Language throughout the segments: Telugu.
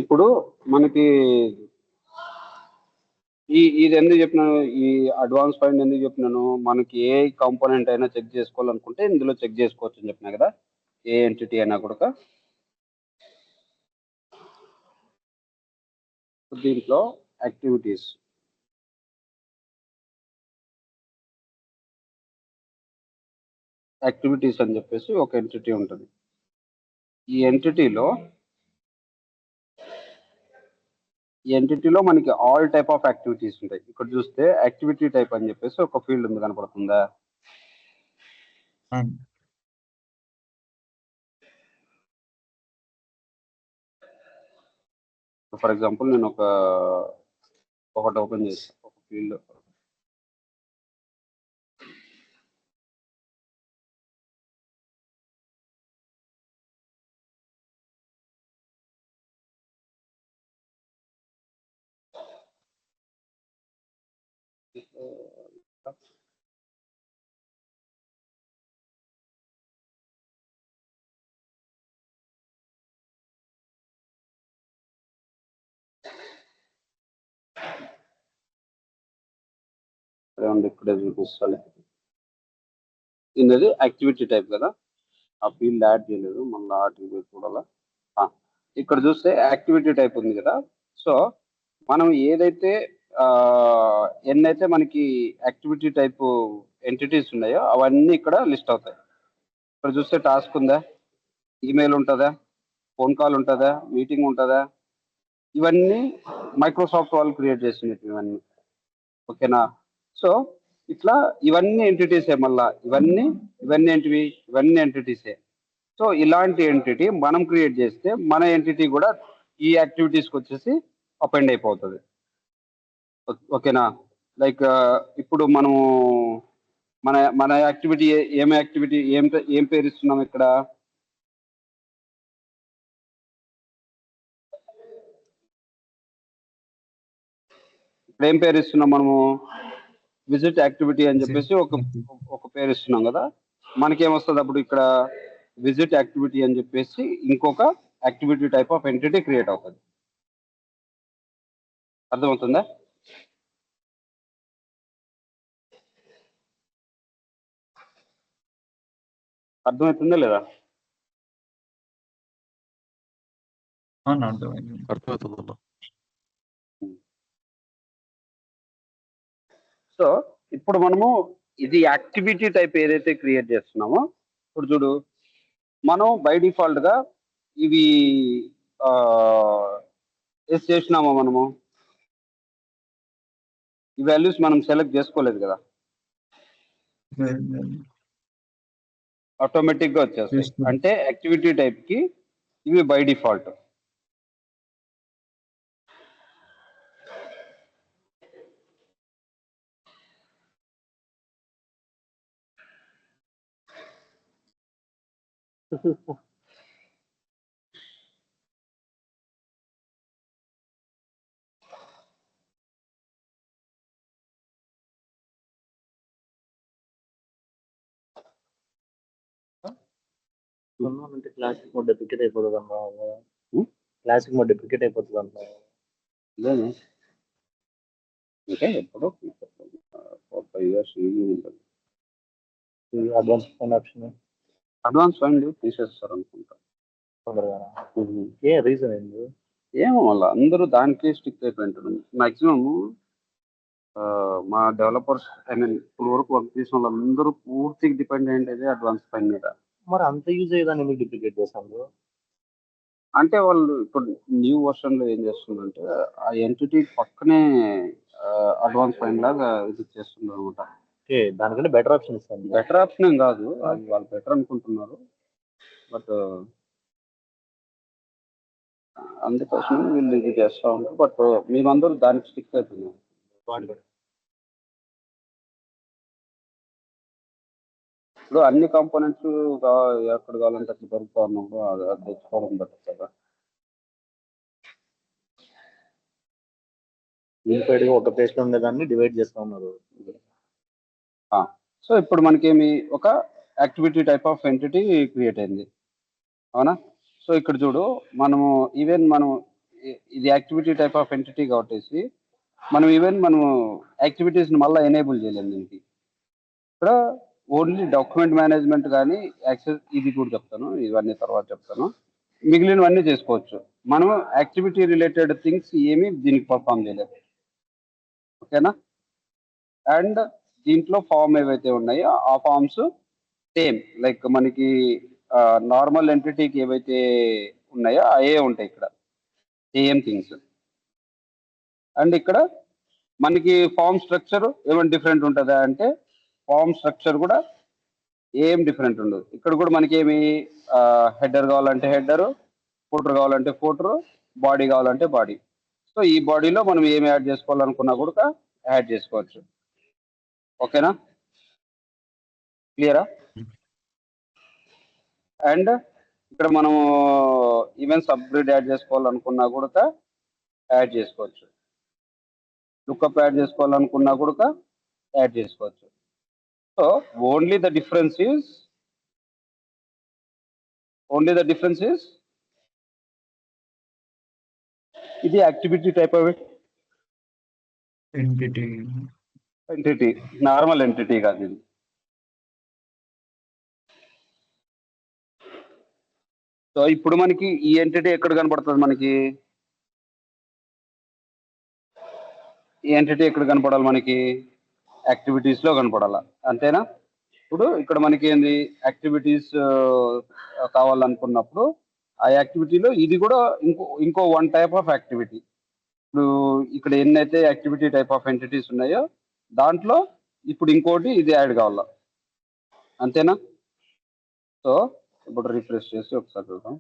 ఇప్పుడు మనకి ఇది ఎందుకు చెప్పినాను, ఈ అడ్వాన్స్ ఫైండ్ ఎందుకు చెప్పినాను, మనకి ఏ కాంపోనెంట్ అయినా చెక్ చేసుకోవాలనుకుంటే ఇందులో చెక్ చేసుకోవచ్చు అని చెప్పినా కదా, ఏ ఎంటిటీ అయినా కూడా. దీంట్లో యాక్టివిటీస్ అని చెప్పేసి ఒక ఎంటిటీ ఉంటుంది. ఈ ఎంటిటీలో మనకి ఆల్ టైప్ ఆఫ్ యాక్టివిటీస్ ఉంటాయి. ఇక్కడ చూస్తే యాక్టివిటీ టైప్ అని చెప్పేసి ఒక ఫీల్డ్ ఉంది, కనపడుతుందా? ఫర్ ఎగ్జాంపుల్ నేను ఒకటి ఓపెన్ చేస్తాను, ఒక ఫీల్డ్. ఇక్కడే చూపిస్తాను. ఇది యాక్టివిటీ టైప్ కదా, ఆ ఫీల్డ్ యాడ్ చేయలేదు, మళ్ళీ ఆర్టికల్ చూడాలా. ఇక్కడ చూస్తే యాక్టివిటీ టైప్ ఉంది కదా. సో మనం ఏదైతే ఎన్నైతే మనకి యాక్టివిటీ టైప్ ఎంటిటీస్ ఉన్నాయో అవన్నీ ఇక్కడ లిస్ట్ అవుతాయి. ఇక్కడ చూస్తే టాస్క్ ఉందా, ఈమెయిల్ ఉంటుందా, ఫోన్ కాల్ ఉంటుందా, మీటింగ్ ఉంటుందా, ఇవన్నీ మైక్రోసాఫ్ట్ వాళ్ళు క్రియేట్ చేసినట్టు ఇవన్నీ. ఓకేనా? సో ఇట్లా ఇవన్నీ ఎంటిటీసే, మళ్ళా ఇవన్నీ ఏంటివి, ఇవన్నీ ఎంటిటీసే. సో ఇలాంటి ఎంటిటీ మనం క్రియేట్ చేస్తే మన ఎంటిటీ కూడా ఈ యాక్టివిటీస్కి వచ్చేసి అపెండ్ అయిపోతుంది. ఓకేనా? లైక్ ఇప్పుడు మనము మన యాక్టివిటీ ఏం పేరు ఇస్తున్నాం ఇక్కడ? ఇప్పుడు ఏం పేరు ఇస్తున్నాం మనము? విజిట్ యాక్టివిటీ అని చెప్పేసి ఒక పేరు ఇస్తున్నాం కదా. మనకేమొస్తుంది అప్పుడు ఇక్కడ? విజిట్ యాక్టివిటీ అని చెప్పేసి ఇంకొక activity type of entity create అవుతుంది. అర్థమవుతుందా? అర్థమవుతుందా లేదా? అర్థమవుతుందా? సో ఇప్పుడు మనము ఇది యాక్టివిటీ టైప్ ఏదైతే క్రియేట్ చేస్తున్నామో, ఇప్పుడు చూడు, మనం బై డిఫాల్ట్ గా ఇవి చేసినామో మనము ఈ వాల్యూస్ మనం సెలెక్ట్ చేసుకోలేదు కదా, ఆటోమేటిక్ గా వచ్చేస్తాయి. అంటే యాక్టివిటీ టైప్ కి ఇవి బై డిఫాల్ట్. అంటే క్లాసిక్ మోడ్ డెప్లికేట్ అయిపోతుంది అమ్మా. క్లాసిక్ మోడ్ డెప్లికేట్ అయిపోతుంది అమ్మా. లేదు, అంటే ఎప్పుడు 4-5 years ఉంటుంది. Advance find option, advance find తీసేస్తారు అనుకుంటా తొందరగా. ఏ రీజన్ ఏంది ఏమో, మళ్ళీ అందరూ దానికే స్టిక్ అయిపోయింటారు మాక్సిమం. మా డెవలపర్స్ ఇప్పుడు వరకు వర్క్ చేసిన వాళ్ళందరూ పూర్తిగా డిపెండ్ అయ్యేది అడ్వాన్స్ ఫైండ్ మీద. మరి అంత యూజ్ అయ్యేదాన్ని ఎందుకు డూప్లికేట్ చేస్తాను? అంటే వాళ్ళు ఇప్పుడు న్యూ వర్షన్ లో ఏం చేస్తుందంటే ఆ ఎంటిటీ పక్కనే అడ్వాన్స్ ఫైండ్ లాగా ఇది చేస్తున్నారు అనమాట. దానికంటే బెటర్ ఆప్షన్ ఇస్తాను. బెటర్ ఆప్షన్ ఏం కాదు, అది వాళ్ళు బెటర్ అనుకుంటున్నారు, బట్ అందుకోసం వీళ్ళు ఇది చేస్తూ ఉంటారు. బట్ మేమందరూ దానికి స్టిక్ అవుతున్నాం. ఇప్పుడు అన్ని కాంపోనెంట్స్ ఎక్కడ కావాలంటే అట్లా దొరుకుతా ఉన్నప్పుడు అది తెచ్చుకోవడం బెటర్ కదా. యూనిఫైడ్ గా ఒక ప్లేస్ లో ఉండేదాన్ని డివైడ్ చేస్తా ఉన్నారు. సో ఇప్పుడు మనకేమి ఒక activity type of entity create అయింది, అవునా? సో ఇక్కడ చూడు, మనము ఈవెన్ మనం ఇది యాక్టివిటీ టైప్ ఆఫ్ ఎంటిటీ కాబట్టి మనం ఈవెన్ మనము యాక్టివిటీస్ని మళ్ళీ ఎనేబుల్ చేయలేము దీనికి. ఇక్కడ ఓన్లీ డాక్యుమెంట్ మేనేజ్మెంట్ కానీ యాక్సెస్, ఇది కూడా చెప్తాను, ఇవన్నీ తర్వాత చెప్తాను. మిగిలినవన్నీ చేసుకోవచ్చు. మనం యాక్టివిటీ రిలేటెడ్ థింగ్స్ ఏమి దీనికి పర్ఫామ్ చేయలేదు. ఓకేనా? అండ్ దీంట్లో ఫామ్ ఏవైతే ఉన్నాయో ఆ ఫామ్స్ సేమ్ లైక్ మనకి నార్మల్ ఎంటిటీకి ఏవైతే ఉన్నాయో అవే ఉంటాయి ఇక్కడ, సేమ్ థింగ్స్. అండ్ ఇక్కడ మనకి ఫామ్ స్ట్రక్చర్ ఏమైనా డిఫరెంట్ ఉంటుందా అంటే ఫామ్ స్ట్రక్చర్ కూడా ఏం డిఫరెంట్ ఉండదు. ఇక్కడ కూడా మనకి ఏమి హెడర్ కావాలంటే హెడరు, ఫోటర్ కావాలంటే ఫోటరు, బాడీ కావాలంటే బాడీ. సో ఈ బాడీలో మనం ఏమి యాడ్ చేసుకోవాలనుకున్నా కూడా యాడ్ చేసుకోవచ్చు. ఓకేనా? క్లియరా? అండ్ ఇక్కడ మనము ఈవెన్ సబ్గ్రిడ్ యాడ్ చేసుకోవాలనుకున్నా కూడా యాడ్ చేసుకోవచ్చు. లుక్అప్ యాడ్ చేసుకోవాలనుకున్నా కూడా యాడ్ చేసుకోవచ్చు. So only the difference is ఇది activity type of entity, normal entity కాదు ఇది. సో ఇప్పుడు మనకి ఈ ఎంటిటీ ఎక్కడ కనపడుతుంది? మనకి ఈ ఎంటిటీ ఎక్కడ కనపడాలి? మనకి యాక్టివిటీస్ లో కనపడాలా, అంతేనా? ఇప్పుడు ఇక్కడ మనకి ఏంది యాక్టివిటీస్ కావాలనుకున్నప్పుడు ఆ యాక్టివిటీలో ఇది కూడా ఇంకో వన్ టైప్ ఆఫ్ యాక్టివిటీ. ఇప్పుడు ఇక్కడ ఎన్నైతే యాక్టివిటీ టైప్ ఆఫ్ ఎంటిటీస్ ఉన్నాయో దాంట్లో ఇప్పుడు ఇంకోటి ఇది యాడ్ కావాలా, అంతేనా? సో ఇప్పుడు రిఫ్రెష్ చేసి ఒకసారి చూద్దాం.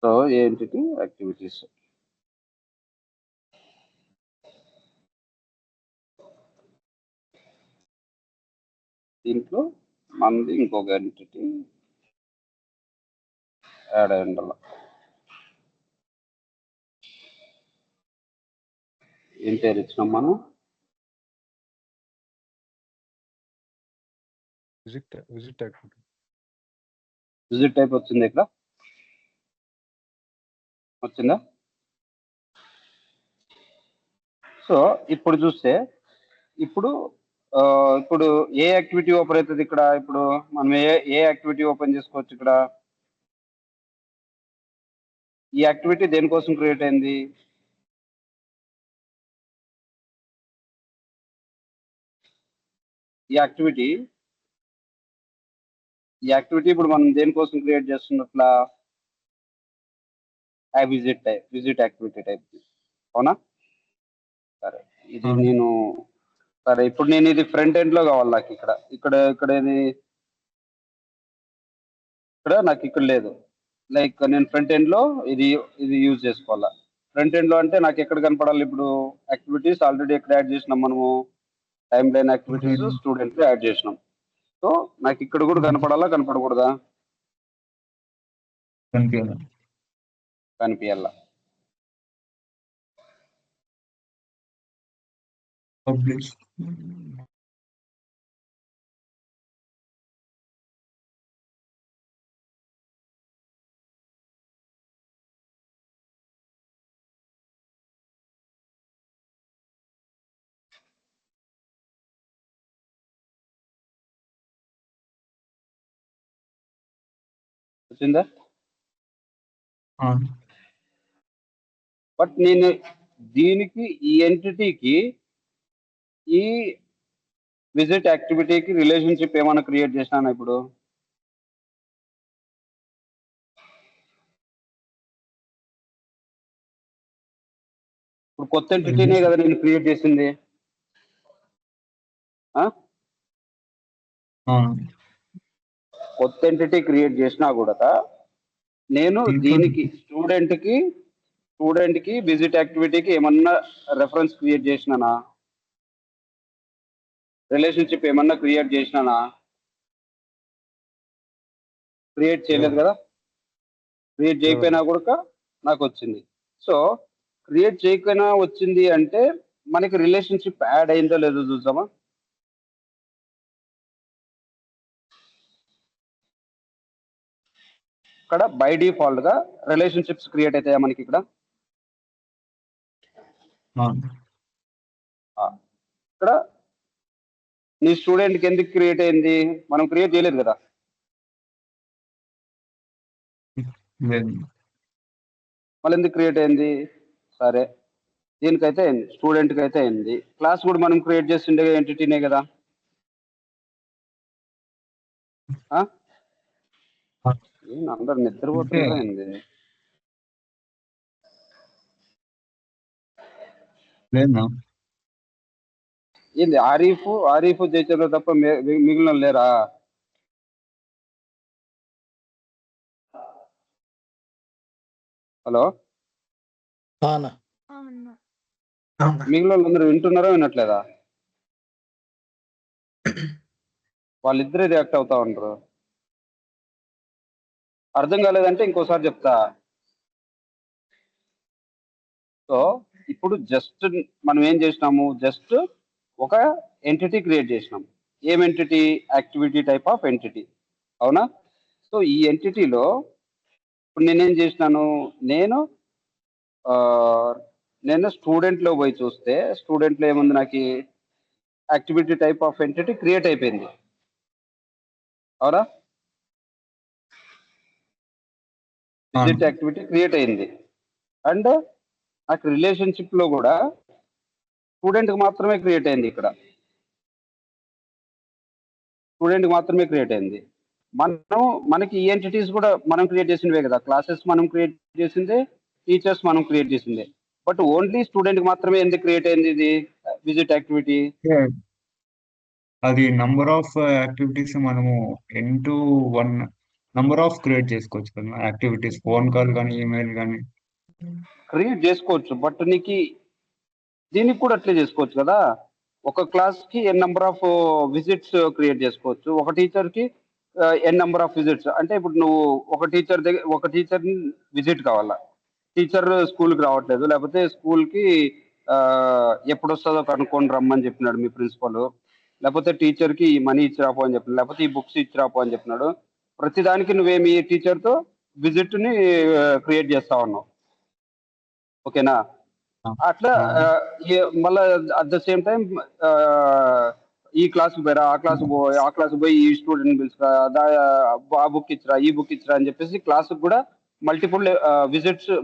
సో ఏంటిటీ యాక్టివిటీస్, దీంట్లో మనది ఇంకొక ఎంటిటీ యాడ్ అయి ఉండాలి. ఏం పేరు ఇచ్చినాం మనం? విజిట్ టైప్ వచ్చింది, ఇక్కడ వచ్చిందా? సో ఇప్పుడు చూస్తే ఇప్పుడు ఇప్పుడు ఏ యాక్టివిటీ ఓపెన్ అవుతుంది ఇక్కడ? ఇప్పుడు మనం ఏ యాక్టివిటీ ఓపెన్ చేసుకోవచ్చు ఇక్కడ? ఈ యాక్టివిటీ దేనికోసం క్రియేట్ అయింది? ఈ యాక్టివిటీ ఇప్పుడు మనం దేనికోసం క్రియేట్ చేస్తున్నట్లా? విజిట్ యాక్టివిటీ టైప్, అవునా? సరే, ఇది నేను సరే ఇప్పుడు నేను ఇది ఫ్రంట్ ఎండ్ లో కావాలి నాకు. ఇక్కడ ఇక్కడ ఇక్కడ ఇది ఇక్కడ నాకు ఇక్కడ లేదు. లైక్ నేను ఫ్రంట్ ఎండ్ లో ఇది ఇది యూజ్ చేసుకోవాలా. ఫ్రంట్ ఎండ్ లో అంటే నాకు ఎక్కడ కనపడాలి? ఇప్పుడు యాక్టివిటీస్ ఆల్రెడీ ఎక్కడ యాడ్ చేసినాం మనము? Time line activities student add చేసినాం. సో నాకు ఇక్కడ కూడా కనపడాలా, కనపడకూడదా? కనిపించాలా. వచ్చిందా? బట్ నేను దీనికి ఈ ఎంటిటీకి ఈ విజిట్ యాక్టివిటీకి రిలేషన్షిప్ ఏమైనా క్రియేట్ చేసినాను ఇప్పుడు? ఇప్పుడు కొత్త ఎంటిటీనే కదా నేను క్రియేట్ చేసింది. కొత్త ఎంటిటీ క్రియేట్ చేసినా కూడా నేను దీంట్లో దీనికి స్టూడెంట్ కి విజిట్ యాక్టివిటీకి ఏమన్నా రెఫరెన్స్ క్రియేట్ చేసినానా, రిలేషన్షిప్ ఏమన్నా క్రియేట్ చేసినానా? క్రియేట్ చేయలేదు కదా. క్రియేట్ చేయకపోయినా కూడా నాకు వచ్చింది. సో క్రియేట్ చేయకపోయినా వచ్చింది అంటే మనకి రిలేషన్షిప్ యాడ్ అయిందో లేదో చూద్దామా. ఇక్కడ బై డిఫాల్ట్ గా రిలేషన్షిప్స్ క్రియేట్ అవుతాయా మనకి ఇక్కడ? ఇక్కడ నీ స్టూడెంట్ కి ఎందుకు క్రియేట్ అయింది? మనం క్రియేట్ చేయలేదు కదా. మళ్ళీ ఎందుకు క్రియేట్ అయింది? సరే, దీనికైతే అయింది, స్టూడెంట్ కి అయితే అయింది. క్లాస్ కూడా మనం క్రియేట్ చేసిండే ఎంటిటీనే కదా. అందరు నిద్రపోతున్నారా ఏంది? ఏంది ఆరీఫ్ జయచంద్ర తప్ప మిగిలిన లేరా? హలో, మిగిలిన వాళ్ళందరూ వింటున్నారా వినట్లేదా? వాళ్ళిద్దరే రియాక్ట్ అవుతా ఉంటారు. అర్థం కాలేదంటే ఇంకోసారి చెప్తా. సో ఇప్పుడు జస్ట్ మనం ఏం చేసినాము, జస్ట్ ఒక ఎంటిటీ క్రియేట్ చేసినాం. ఏం entity? Activity type of entity, అవునా? సో ఈ ఎంటిటీలో ఇప్పుడు నేనేం చేసినాను, నేను స్టూడెంట్ లో పోయి చూస్తే స్టూడెంట్ లో ఏముంది, నాకు activity type of entity create అయిపోయింది, అవునా? విజిట్ యాక్టివిటీ క్రియేట్ అయింది. అండ్ నాకు రిలేషన్షిప్ లో కూడా స్టూడెంట్ కి మాత్రమే క్రియేట్ అయింది. ఇక్కడ స్టూడెంట్ కి మాత్రమే క్రియేట్ అయింది. మనకి ఈ ఎంటిటీస్ కూడా మనం క్రియేట్ చేసినవే కదా. క్లాసెస్ మనం క్రియేట్ చేసిందే, టీచర్స్ మనం క్రియేట్ చేసిందే. బట్ ఓన్లీ స్టూడెంట్ కి మాత్రమే ఎందుకు క్రియేట్ అయింది ఇది విజిట్ యాక్టివిటీ? అది నంబర్ ఆఫ్ యాక్టివిటీస్ మనము N/1 నంబర్ ఆఫ్ క్రియేట్ చేసుకోవచ్చు కదా యాక్టివిటీస్. ఫోన్ కాల్ కానీ ఈమెయిల్ కానీ క్రియేట్ చేసుకోవచ్చు. బట్ నీకు దీనికి కూడా అట్లే చేసుకోవచ్చు కదా. ఒక క్లాస్ కి ఎన్ నెంబర్ ఆఫ్ విజిట్స్ క్రియేట్ చేసుకోవచ్చు. ఒక టీచర్ కి ఎన్ నెంబర్ ఆఫ్ విజిట్స్. అంటే ఇప్పుడు నువ్వు ఒక టీచర్ విజిట్ కావాలా, టీచర్ స్కూల్కి రావట్లేదు, లేకపోతే స్కూల్కి ఎప్పుడు వస్తుందో కనుక్కొని రమ్మని చెప్పినాడు మీ ప్రిన్సిపల్, లేకపోతే టీచర్కి మనీ ఇచ్చి రాపో అని చెప్పినాడు, లేకపోతే ఈ బుక్స్ ఇచ్చి రాపో అని చెప్పినాడు. ప్రతిదానికి నువ్వేమి టీచర్తో విజిట్ని క్రియేట్ చేస్తా ఉన్నావు, ఓకేనా? అట్లా మళ్ళా అట్ ద సేమ్ టైం ఈ క్లాస్ పోయిరా, ఆ క్లాస్ పోయి ఈ స్టూడెంట్ పిలుచురా, ఆ బుక్ ఇచ్చిరా, ఈ బుక్ ఇచ్చిరా అని చెప్పేసి క్లాస్ కూడా మల్టిపుల్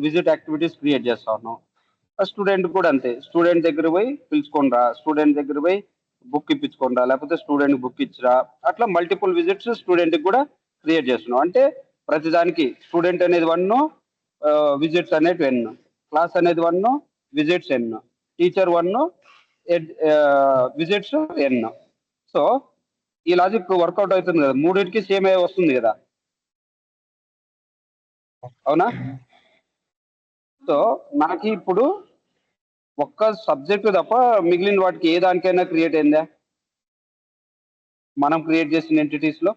విజిట్ యాక్టివిటీస్ క్రియేట్ చేస్తా ఉన్నాం. స్టూడెంట్ కూడా అంతే, స్టూడెంట్ దగ్గర పోయి పిలుచుకోండిరా, స్టూడెంట్ దగ్గర పోయి బుక్ ఇప్పించుకోండిరా, లేకపోతే స్టూడెంట్ బుక్ ఇచ్చిరా. అట్లా మల్టిపుల్ విజిట్స్ స్టూడెంట్ కూడా క్రియేట్ చేస్తున్నాం. అంటే ప్రతిదానికి స్టూడెంట్ అనేది 1, విజిట్స్ అనేది 10, క్లాస్ అనేది 1, విజిట్స్ ఎన్, టీచర్ 1, విజిట్స్ ఎన్. సో ఈ లాజిక్ వర్కౌట్ అవుతుంది కదా, మూడింటికి సేమ్ వస్తుంది కదా, అవునా? సో నాకు ఇప్పుడు ఒక్క సబ్జెక్టు తప్ప మిగిలిన వాటికి ఏ దానికైనా క్రియేట్ అయిందా మనం క్రియేట్ చేసిన ఎంటిటీస్ లో?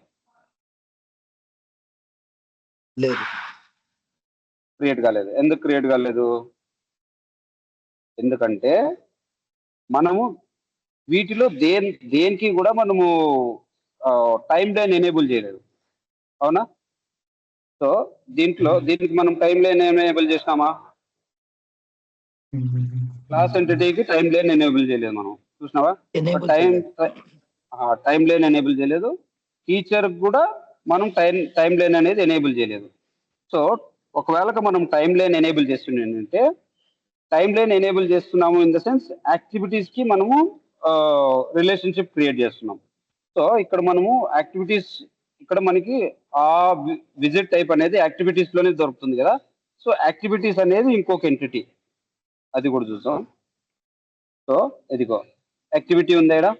లేదు, క్రియేట్ కాలేదు. ఎందుకు క్రియేట్ కాలేదు? ఎందుకంటే మనము వీటిలో దేనికి కూడా మనము టైం లైన్ ఎనేబుల్ చేయలేదు, అవునా? సో దీనికి మనం టైం లైన్ ఎనేబుల్ చేసినామా? క్లాస్ ఎంటిటీకి టైం లైన్ ఎనేబుల్ చేయలేదు మనం, చూసినావా? టైం లైన్ ఎనేబుల్ చేయలేదు. టీచర్ కూడా మనం టైం లైన్ అనేది ఎనేబుల్ చేయలేదు. సో ఒకవేళ మనం టైం లైన్ ఎనేబుల్ చేస్తుంటే, టైం లైన్ ఎనేబుల్ చేస్తున్నాము ఇన్ ద సెన్స్ యాక్టివిటీస్ కి మనము రిలేషన్షిప్ క్రియేట్ చేస్తున్నాం. సో ఇక్కడ మనము యాక్టివిటీస్, ఇక్కడ మనకి ఆ విజిట్ టైప్ అనేది యాక్టివిటీస్ లోనే దొరుకుతుంది కదా. సో యాక్టివిటీస్ అనేది ఇంకొక ఎంటిటీ, అది కూడా చూద్దాం. సో ఇదిగో యాక్టివిటీ ఉందా, ఇక్కడ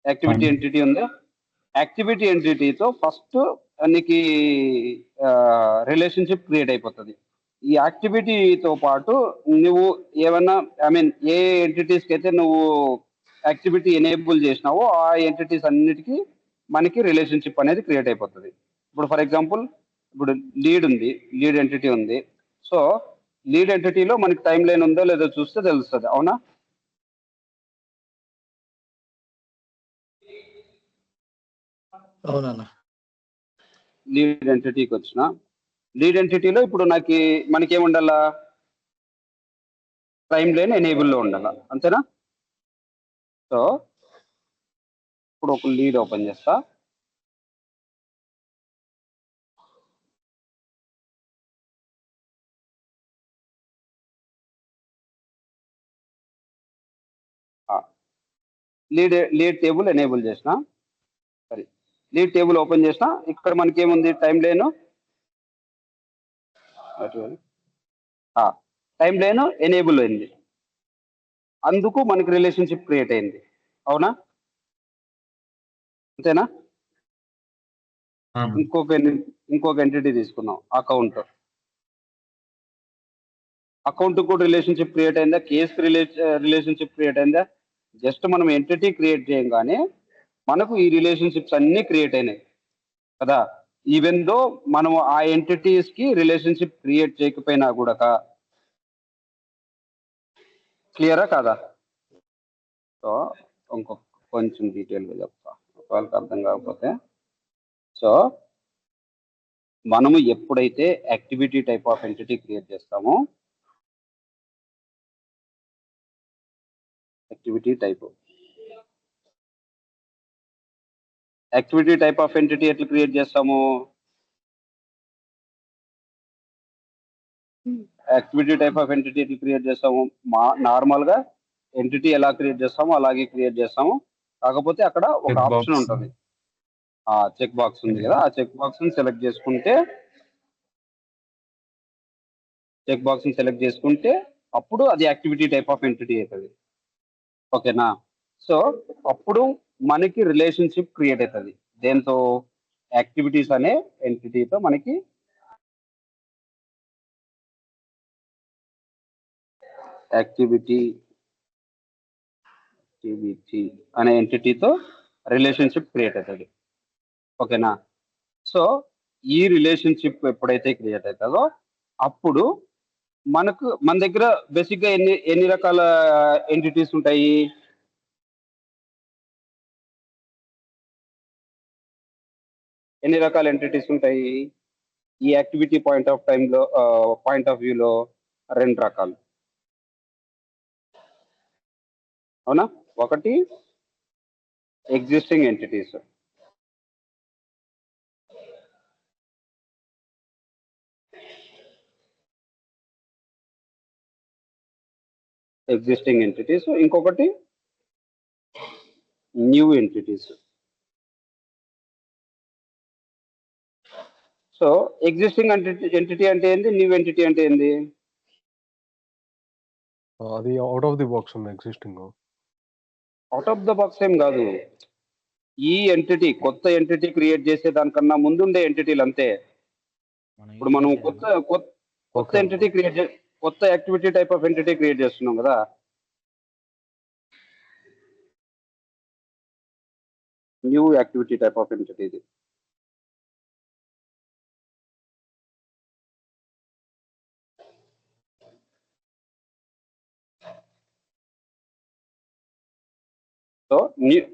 యాక్టివిటీ ఎంటిటీ ఉందా? యాక్టివిటీ ఎంటిటీతో ఫస్ట్ నీకు రిలేషన్షిప్ క్రియేట్ అయిపోతుంది. ఈ యాక్టివిటీతో పాటు నువ్వు ఏమన్నా ఏ ఎంటిటీస్కి అయితే నువ్వు యాక్టివిటీ ఎనేబుల్ చేసినావో ఆ ఎంటిటీస్ అన్నిటికీ మనకి రిలేషన్షిప్ అనేది క్రియేట్ అయిపోతుంది. ఇప్పుడు ఫర్ ఎగ్జాంపుల్ ఇప్పుడు లీడ్ ఎంటిటీ ఉంది. సో లీడ్ ఎంటిటీలో మనకి టైం లైన్ ఉందో లేదో చూస్తే తెలుస్తుంది. అవునా? అవునన్నా. లీడ్ ఎంటిటీకి వచ్చిన లీడ్ ఎంటిటీలో ఇప్పుడు మనకి ఏముండాలా? టైం లైన్ ఎనేబుల్లో ఉండాలా, అంతేనా? సో ఇప్పుడు ఒక లీడ్ ఓపెన్ చేస్తా. లీడ్ టేబుల్ ఎనేబుల్ చేసిన. సరే, లీడ్ టేబుల్ ఓపెన్ చేసిన. ఇక్కడ మనకి ఏముంది? టైం లైన్ ఎనేబుల్ అయింది. అందుకు మనకి రిలేషన్షిప్ క్రియేట్ అయింది. అవునా? అంతేనా? ఇంకొక ఎంటిటీ తీసుకుందాం, అకౌంట్ కూడా రిలేషన్షిప్ క్రియేట్ అయిందా? కేసుకి రిలేషన్షిప్ క్రియేట్ అయిందా? జస్ట్ మనం ఎంటిటీ క్రియేట్ చేయగానే మనకు ఈ రిలేషన్షిప్స్ అన్ని క్రియేట్ అయినాయి కదా. ఈవెన్ దో మనం ఆ ఎంటిటీస్ కి రిలేషన్షిప్ క్రియేట్ చేయకపోయినా కూడా. క్లియరా కాదా? సో ఇంకొక కొంచెం డీటెయిల్గా చెప్తా, ఒకవేళకి అర్థం కాకపోతే. సో మనము ఎప్పుడైతే activity type of entity create చేస్తామో, యాక్టివిటీ టైప్ ఆఫ్ ఎంటిటీ ఎట్లా క్రియేట్ చేస్తాము? యాక్టివిటీ టైప్ ఆఫ్ ఎంటిటీ ఎట్లా క్రియేట్ చేస్తాము? నార్మల్గా ఎంటిటీ ఎలా క్రియేట్ చేస్తామో అలాగే క్రియేట్ చేస్తాము. కాకపోతే అక్కడ ఒక ఆప్షన్ ఉంటుంది, ఆ చెక్ బాక్స్ ఉంది కదా, ఆ చెక్ బాక్స్ ని సెలెక్ట్ చేసుకుంటే అప్పుడు అది యాక్టివిటీ టైప్ ఆఫ్ ఎంటిటీ అవుతుంది. ఓకేనా? సో అప్పుడు మనకి రిలేషన్షిప్ క్రియేట్ అవుతుంది. దేంతో? యాక్టివిటీస్ అనే ఎంటిటీతో మనకి యాక్టివిటీ అనే ఎంటిటీతో రిలేషన్షిప్ క్రియేట్ అవుతుంది. ఓకేనా? సో ఈ రిలేషన్షిప్ ఎప్పుడైతే క్రియేట్ అవుతుందో అప్పుడు మన దగ్గర బేసిక్గా ఎన్ని రకాల ఎంటిటీస్ ఉంటాయి? ఎన్ని రకాల ఎంటిటీస్ ఉంటాయి? ఈ యాక్టివిటీ పాయింట్ ఆఫ్ వ్యూలో 2 రకాలు. అవునా? ఒకటి ఎగ్జిస్టింగ్ ఎంటిటీస్, ఇంకొకటి new entities. So existing entity అంటే ఏంది? న్యూ ఎంటిటీ అంటే ఏంది? అది అవుట్ ఆఫ్ ది బాక్స్ ఉంది. Existing out of the box ఏం కాదు. ఈ ఎంటిటీ కొత్త ఎంటిటీ క్రియేట్ చేసే దానికన్నా ముందుండే ఎంటిటీలు అంతే. ఇప్పుడు మనం కొత్త ఎంటిటీ కొత్త activity type of entity create చేస్తున్నాం కదా. New activity type of entity ఇది. సో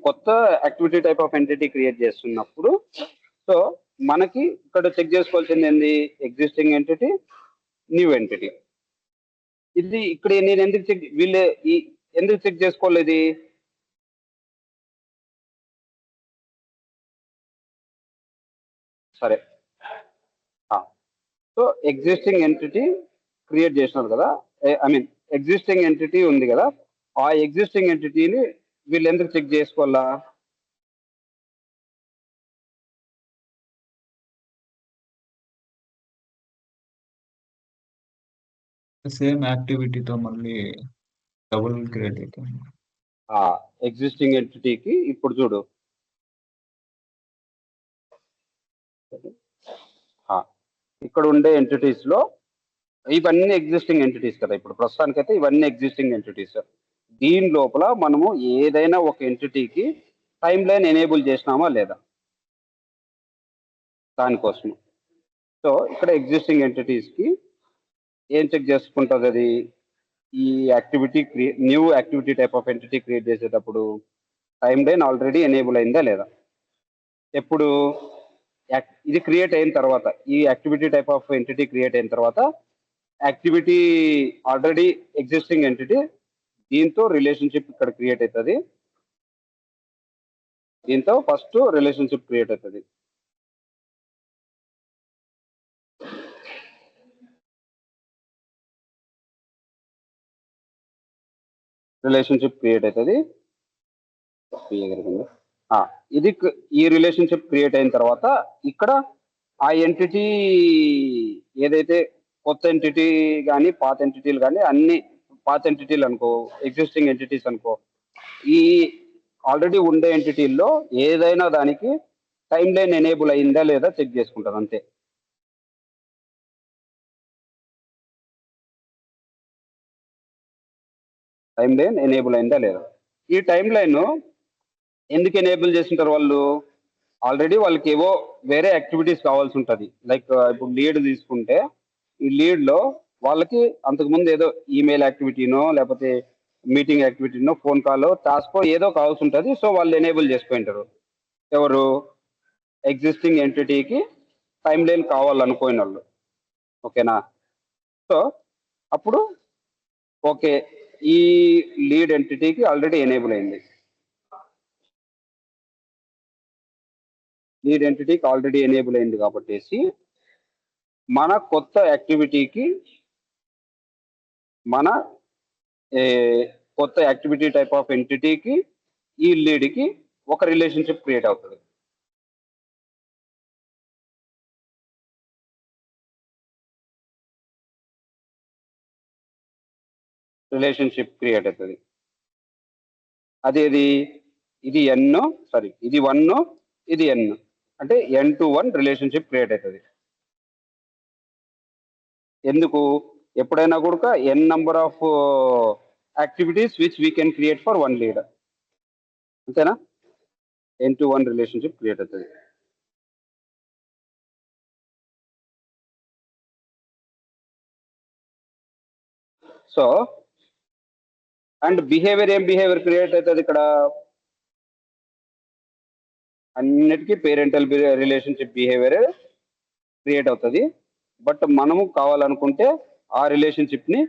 కొత్త activity type of entity create చేస్తున్నప్పుడు సో మనకి ఇక్కడ చెక్ చేసుకోవాల్సింది ఏంది? Existing entity, new entity. ఇది ఇక్కడ నేను ఎందుకు చెక్ చేసుకోలేదు? సరే, సో ఎగ్జిస్టింగ్ ఎంటిటీ క్రియేట్ చేసినారు కదా, ఎగ్జిస్టింగ్ ఎంటిటీ ఉంది కదా, ఆ ఎగ్జిస్టింగ్ ఎంటిటీని వీళ్ళు ఎందుకు చెక్ చేసుకోవాలా? సేమ్ యాక్టివిటీతో మళ్ళీ డబుల్ క్రియేట్ అవుతుంది. ఎగ్జిస్టింగ్ ఎంటిటీకి ఇప్పుడు చూడు, ఇక్కడ ఉండే ఎంటిటీస్ లో ఇవన్నీ ఎగ్జిస్టింగ్ ఎంటిటీస్ కదా, ఇప్పుడు ప్రస్తుతానికైతే ఇవన్నీ ఎగ్జిస్టింగ్ ఎంటిటీస్. దీని లోపల మనము ఏదైనా ఒక ఎంటిటీకి టైం లైన్ ఎనేబుల్ చేసినామా లేదా దానికోసం. సో ఇక్కడ ఎగ్జిస్టింగ్ ఎంటిటీస్ కి ఏం చెక్ చేసుకుంటుంది అది, ఈ activity new activity type of entity create చేసేటప్పుడు టైం లైన్ ఆల్రెడీ ఎనేబుల్ అయిందా లేదా. ఎప్పుడు ఇది క్రియేట్ అయిన తర్వాత, ఈ activity type of entity create అయిన తర్వాత యాక్టివిటీ ఆల్రెడీ ఎగ్జిస్టింగ్ ఎంటిటీ దీంతో రిలేషన్షిప్ ఇక్కడ క్రియేట్ అవుతుంది. దీంతో ఫస్ట్ రిలేషన్షిప్ క్రియేట్ అవుతుంది. రిలేషన్షిప్ క్రియేట్ అవుతుంది. ఇది ఈ రిలేషన్షిప్ క్రియేట్ అయిన తర్వాత ఇక్కడ ఆ ఎంటిటీ ఏదైతే కొత్త ఎంటిటీ కానీ పాత ఎంటిటీలు కానీ అన్ని పాత ఎంటిటీలు అనుకో, ఎగ్జిస్టింగ్ ఎంటిటీస్ అనుకో, ఈ ఆల్రెడీ ఉండే ఎంటిటీల్లో ఏదైనా దానికి టైం లైన్ ఎనేబుల్ అయిందా లేదా చెక్ చేసుకుంటారు అంతే. టైం లైన్ ఎనేబుల్ అయిందా లేదా. ఈ టైం లైన్ ఎందుకు ఎనేబుల్ చేసింటారు వాళ్ళు, ఆల్రెడీ వాళ్ళకి ఏవో వేరే యాక్టివిటీస్ కావాల్సి ఉంటుంది. లైక్ ఇప్పుడు లీడ్ తీసుకుంటే ఈ లీడ్లో వాళ్ళకి అంతకుముందు ఏదో ఈమెయిల్ యాక్టివిటీనో లేకపోతే మీటింగ్ యాక్టివిటీనో ఫోన్ కాల్ టాస్కో ఏదో కావాల్సి ఉంటుంది. సో వాళ్ళు ఎనేబుల్ చేసుకుంటారు. ఎవరు, ఎగ్జిస్టింగ్ ఎంటిటీకి టైం లైన్ కావాలనుకోయిన వాళ్ళు. ఓకేనా. సో అప్పుడు ఓకే, ఈ లీడ్ ఎంటిటీకి ఆల్రెడీ ఎనేబుల్ అయింది, లీడ్ ఎంటిటీకి ఆల్రెడీ ఎనేబుల్ అయింది కాబట్టి మన కొత్త యాక్టివిటీకి మన కొత్త యాక్టివిటీ టైప్ ఆఫ్ ఎంటిటీకి ఈ లీడ్కి ఒక రిలేషన్షిప్ క్రియేట్ అవుతుంది. రిలేషన్షిప్ క్రియేట్ అవుతుంది. అదేది, ఇది ఎన్, సారీ ఇది 1, ఇది ఎన్, అంటే N-to-1 రిలేషన్షిప్ క్రియేట్ అవుతుంది. ఎందుకు, ఎప్పుడైనా కూడా N number of activities which we can create for one lead, అంతేనా. N-to-1 రిలేషన్షిప్ క్రియేట్ అవుతుంది. సో అండ్ బిహేవియర్, ఏం బిహేవియర్ క్రియేట్ అవుతుంది ఇక్కడ, అన్నిటికీ పేరెంటల్ రిలేషన్షిప్ బిహేవియర్ క్రియేట్ అవుతుంది. బట్ మనము కావాలనుకుంటే ఆ రిలేషన్షిప్ని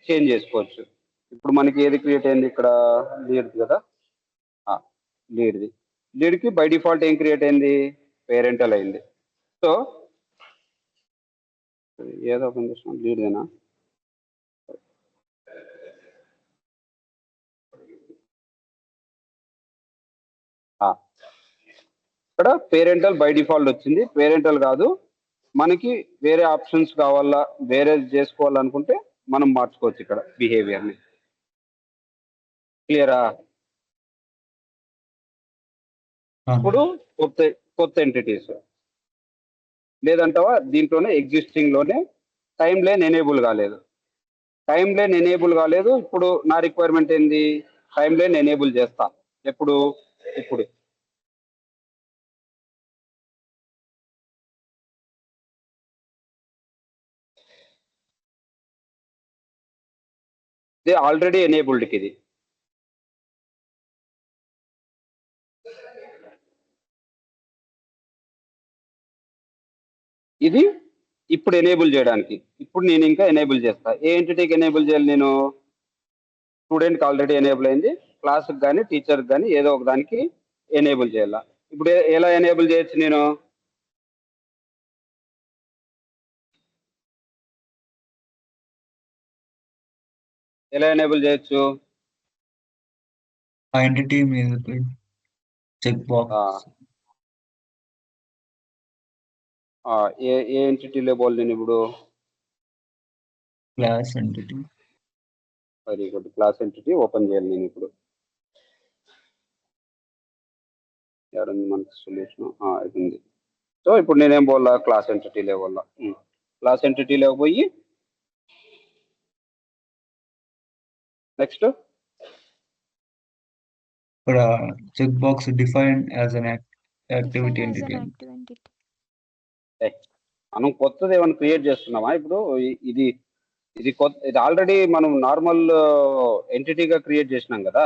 చేంజ్ చేసుకోవచ్చు. ఇప్పుడు మనకి ఏది క్రియేట్ అయింది ఇక్కడ, లీడ్ కదా, లీడ్కి బై డిఫాల్ట్ ఏం క్రియేట్ అయింది, పేరెంటల్ అయింది. సో ఏదో ఓపెన్ చేసిన లీడ్దేనా, ఇక్కడ పేరెంటల్ బై డిఫాల్ట్ వచ్చింది. పేరెంటల్ కాదు, మనకి వేరే ఆప్షన్స్ కావాలా, వేరే చేసుకోవాలనుకుంటే మనం మార్చుకోవచ్చు ఇక్కడ బిహేవియర్ని. క్లియరా. ఇప్పుడు కొత్త ఎంటిటీస్ లేదంటావా, దీంట్లోనే ఎగ్జిస్టింగ్ లోనే టైం లైన్ ఎనేబుల్ కాలేదు. టైం లైన్ ఎనేబుల్ కాలేదు. ఇప్పుడు నా రిక్వైర్మెంట్ ఏంది, టైం లైన్ ఎనేబుల్ చేస్తా. ఎప్పుడు, ఇప్పుడు ఇది ఆల్రెడీ ఎనేబుల్డ్కి, ఇది ఇప్పుడు ఎనేబుల్ చేయడానికి. ఇప్పుడు నేను ఇంకా ఎనేబుల్ చేస్తా. ఏ ఎంటిటీకి ఎనేబుల్ చేయాలి నేను, స్టూడెంట్కి ఆల్రెడీ ఎనేబుల్ అయింది, క్లాస్కి కానీ టీచర్కి కానీ ఏదో ఒక దానికి ఎనేబుల్ చేయాలా. ఇప్పుడు ఎలా ఎనేబుల్ చేయొచ్చు నేను, ఎలా ఎనేబుల్ చేయొచ్చు, ఆ ఎంటిటీ మీద చెక్ బాక్స్, ఏ ఎంటిటీలో పోవాలి నేను ఇప్పుడు, class entity. Very good, class entity open చేయాలి నేను ఇప్పుడు. ఎవరుంది మనకి సొల్యూషన్, ఇది ఉంది. సో ఇప్పుడు నేనేం పోవాలా, క్లాస్ ఎంటిటీ లేవాలా. క్లాస్ ఎంటిటీలోకి పోయి నెక్స్ట్ ఇక్కడ check box define as an activity Define as entity. an active entity. మనం కొత్తది ఏమైనా క్రియేట్ చేస్తున్నామా ఇప్పుడు? ఇది ఇది కొత్త, ఇది ఆల్రెడీ మనం నార్మల్ ఎంటిటీగా క్రియేట్ చేసినాం కదా.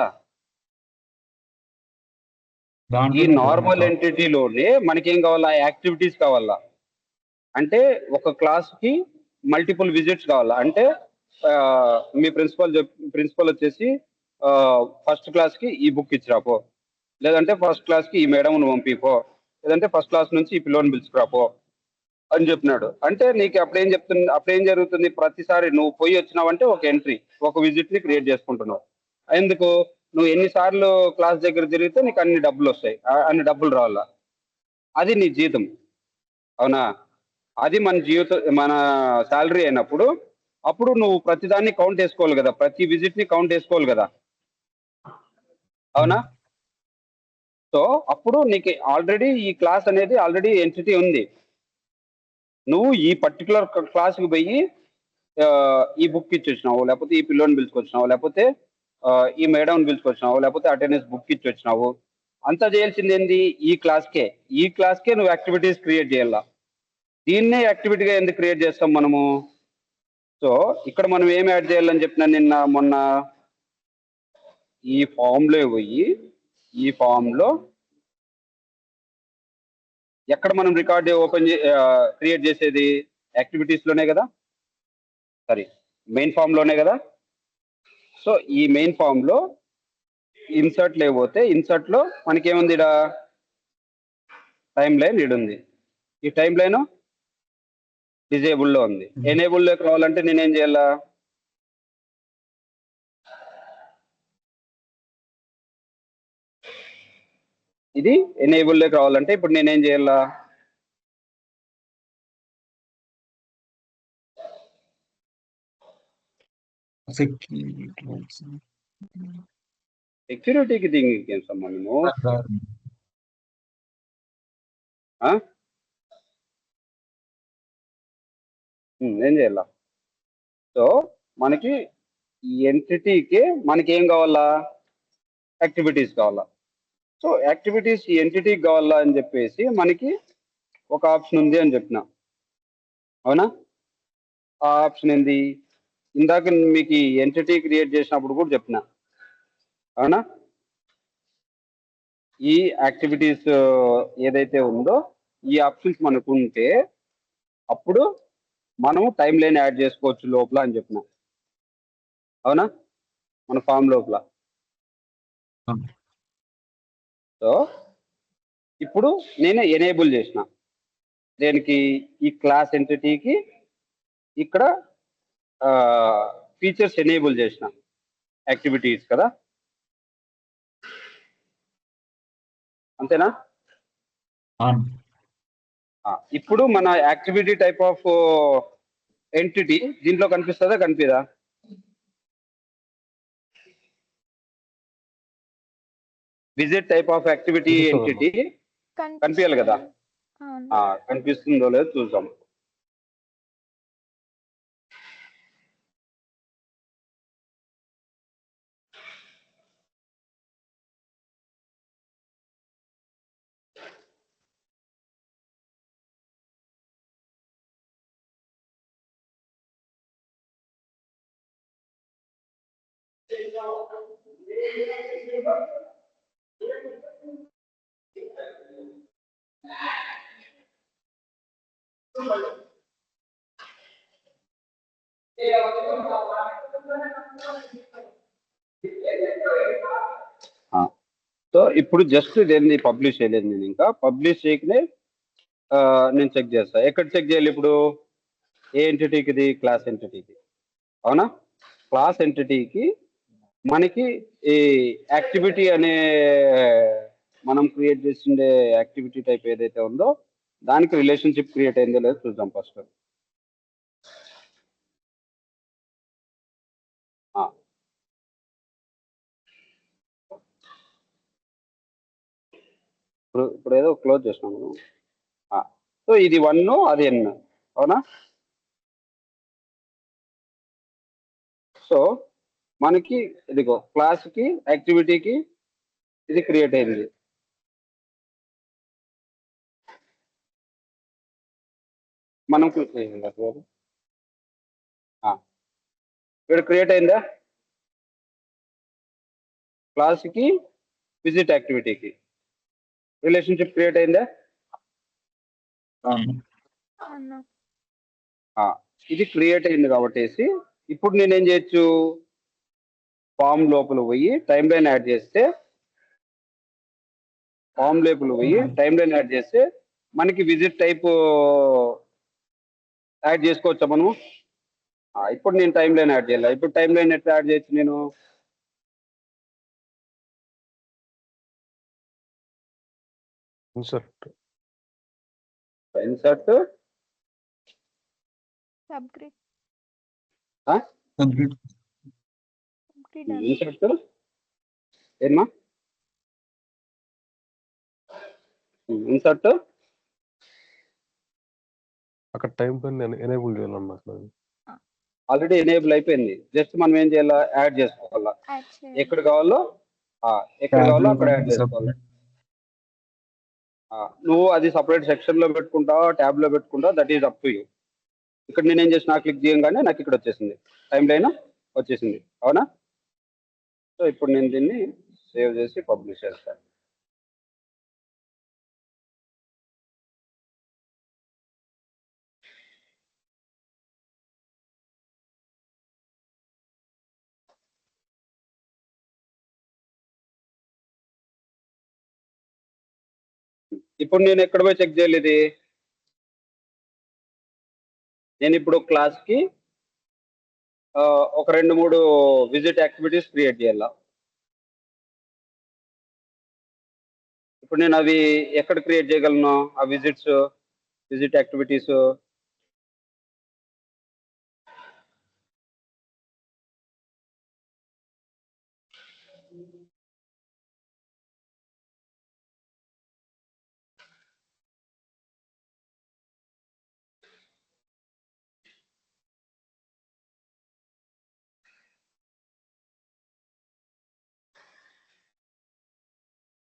ఈ దాంట్లోనే నార్మల్ కదా ఎంటిటీలోనే మనకేం కావాలా? యాక్టివిటీస్ కావాలా. అంటే ఒక క్లాస్ కి మల్టిపుల్ విజిట్స్ కావాలా. అంటే మీ ప్రిన్సిపల్ వచ్చేసి ఫస్ట్ క్లాస్ కి ఈ బుక్ ఇచ్చిరాపో, లేదంటే ఫస్ట్ క్లాస్ కి ఈ మేడం పంపిపో, లేదంటే ఫస్ట్ క్లాస్ నుంచి ఈ పిల్లోని పిలుచుకురాపో అని చెప్పినాడు. అంటే నీకు అప్పుడేం జరుగుతుంది? ప్రతిసారి నువ్వు పోయి వచ్చినావంటే ఒక ఎంట్రీ, ఒక విజిట్ ని క్రియేట్ చేసుకుంటున్నావు. ఎందుకు? నువ్వు ఎన్నిసార్లు క్లాస్ దగ్గర తిరిగితే నీకు అన్ని డబ్బులు వస్తాయి, అన్ని డబ్బులు రావాలా. అది నీ జీతం, అవునా? అది మన శాలరీ అయినప్పుడు అప్పుడు నువ్వు ప్రతిదాన్ని కౌంట్ చేసుకోవాలి కదా, ప్రతి విజిట్ ని కౌంట్ చేసుకోవాలి కదా, అవునా? సో అప్పుడు నీకు ఆల్రెడీ ఈ క్లాస్ అనేది ఆల్రెడీ ఎంటిటీ ఉంది. నువ్వు ఈ పర్టికులర్ క్లాస్కి పోయి ఈ బుక్ ఇచ్చి వచ్చినావు, లేకపోతే ఈ పిల్లోని పిలుచుకొచ్చినావు, లేకపోతే ఈ మేడంని పిలుచుకొచ్చినావు, లేకపోతే అటెండెన్స్ బుక్ ఇచ్చి వచ్చినావు. అంతా చేయాల్సింది ఏంది? ఈ క్లాస్కే నువ్వు యాక్టివిటీస్ క్రియేట్ చేయాలా. దీన్నే యాక్టివిటీగా ఎందుకు క్రియేట్ చేస్తాం మనము? సో ఇక్కడ మనం ఏం యాడ్ చేయాలని చెప్పినా మొన్న ఈ ఫామ్లో పోయి, ఈ ఫామ్లో ఎక్కడ మనం రికార్డ్ క్రియేట్ చేసేది? యాక్టివిటీస్లోనే కదా, సారీ మెయిన్ ఫామ్లోనే కదా. సో ఈ మెయిన్ ఫామ్లో ఇన్సర్ట్ లేకపోతే ఇన్సర్ట్లో మనకేముంది? ఇక్కడ టైం లైన్ ఉంది. ఈ టైం లైన్ డిజేబుల్లో ఉంది. ఎనేబుల్లోకి రావాలంటే నేనేం చేయాలా? ఇది ఎనేబుల్లోకి రావాలంటే ఇప్పుడు నేనేం చేయాలా? సెక్యూరిటీకి దీనికి ఏం సంబంధము? ఏం చేయాలా? సో మనకి ఈ ఎంటిటీకి మనకి ఏం కావాలా? యాక్టివిటీస్ కావాలా. సో యాక్టివిటీస్ ఈ ఎంటిటీకి కావాలా అని చెప్పేసి మనకి ఒక ఆప్షన్ ఉంది అని చెప్పిన, అవునా? ఆ ఆప్షన్ ఏంది? ఇందాక మీకు ఈ ఎంటిటీ క్రియేట్ చేసినప్పుడు కూడా చెప్పిన, అవునా? ఈ యాక్టివిటీస్ ఏదైతే ఉందో ఈ ఆప్షన్స్ మనకు ఉంటే అప్పుడు మనము టైం లైన్ యాడ్ చేసుకోవచ్చు లోపల అని చెప్పిన, అవునా? మన ఫామ్ లోపల. సో ఇప్పుడు నేను ఎనేబుల్ చేసిన దేనికి? ఈ క్లాస్ ఎంటిటీకి ఇక్కడ ఫీచర్స్ ఎనేబుల్ చేసిన యాక్టివిటీస్ కదా, అంతేనా? ఇప్పుడు మన యాక్టివిటీ టైప్ ఆఫ్ ఎంటిటీ దీంట్లో కనిపిస్తుందా, కనిపిదా? Visit type of activity entity కనిపించాలి కదా. కనిపిస్తుందో లేదో చూద్దాం. సో ఇప్పుడు జస్ట్ దీన్ని పబ్లిష్ చేయలేదు నేను, ఇంకా పబ్లిష్ చేయకనే నేను చెక్ చేస్తా. ఎక్కడ చెక్ చేయాలి ఇప్పుడు? ఏ ఎంటిటీకి? ఇది క్లాస్ ఎంటిటీకి, అవునా? క్లాస్ ఎంటిటీకి మనకి ఈ యాక్టివిటీ అనే మనం క్రియేట్ చేసిండే యాక్టివిటీ టైప్ ఏదైతే ఉందో దానికి రిలేషన్షిప్ క్రియేట్ అయిందో లేదో చూద్దాం ఫస్ట్. ఇప్పుడు ఏదో క్లోజ్ చేసినాము. సో ఇది 1, అది n, అవునా? సో మనకి ఇదిగో క్లాస్కి యాక్టివిటీకి ఇది క్రియేట్ అయింది. మనం ఇక్కడ క్రియేట్ అయిందా క్లాస్కి విజిట్ యాక్టివిటీకి రిలేషన్షిప్ క్రియేట్ అయిందా? అన్నా ఇది క్రియేట్ అయింది కాబట్టి ఇప్పుడు నేనేం చేయొచ్చు, ఫామ్ లోపల పోయి టైం లైన్ యాడ్ చేస్తే మనకి విజిట్ టైప్ యాడ్ చేసుకోవచ్చా మనము? ఇప్పుడు నేను టైం లైన్ యాడ్ చేయాలి. ఇప్పుడు టైం లైన్ ఎట్లా యాడ్ చేయొచ్చు నేను? ఇన్సర్ట్ సబ్గ్రిడ్ ఏమా ఇన్సర్ట్ అక్కడ టైం పైన ఎనేబుల్ చేయాలన్నా అసలు అది. ఆల్రెడీ ఎనేబుల్ అయిపోయింది. జస్ట్ మనం ఏం చేయాలా, యాడ్ చేసుకోవాలా. యాడ్ చేయాలి. ఎక్కడ కావాలో అక్కడ యాడ్ చేసుకోవాలి. నువ్వు అది సపరేట్ సెక్షన్ లో పెట్టుకుంటావా, ట్యాబ్ లో పెట్టుకుంటావా, that is up to you. ఇక్కడ నేనేం చేసిన క్లిక్ చేయగానే నాకు ఇక్కడ వచ్చేసింది, టైం లైన్ వచ్చేసింది. అవునా? సో ఇప్పుడు నేను దీన్ని సేవ్ చేసి పబ్లిష్ చేస్తాను. ఇప్పుడు నేను ఎక్కడ పోయి చెక్ చేయాలి ఇది? నేను ఇప్పుడు క్లాస్కి ఒక 2-3 విజిట్ యాక్టివిటీస్ క్రియేట్ చేయాలా. ఇప్పుడు నేను అవి ఎక్కడ క్రియేట్ చేయగలను? ఆ విజిట్ యాక్టివిటీస్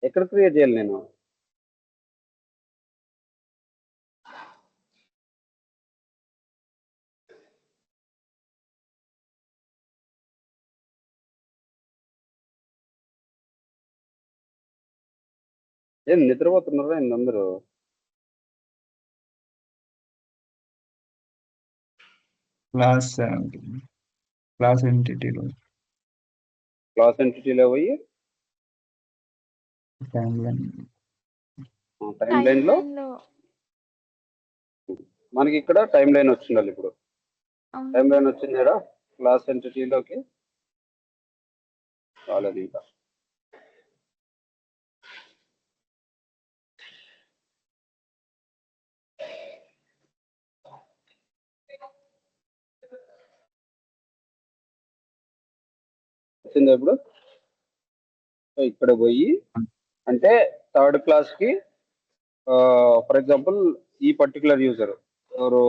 ఎక్కడ క్రియేట్ చేయాలి నేను? ఏం నిద్రపోతున్నారా ఏంది అందరూ? క్లాస్ ఎంటిటీలో క్లాస్ ఎంటిటీలో పోయి టైం లైన్ టైం లైన్ లో మనకి ఇక్కడ టైం లైన్ వచ్చిండాలి. ఇప్పుడు టైం లైన్ వచ్చింది కదా, క్లాస్ ఎంటిటీలోకి రాలేదు ఇంకా. వచ్చిందా ఇప్పుడు? సో ఇక్కడ పోయి అంటే థర్డ్ క్లాస్కి ఫర్ ఎగ్జాంపుల్ ఈ పర్టికులర్ యూజర్ ఎవరో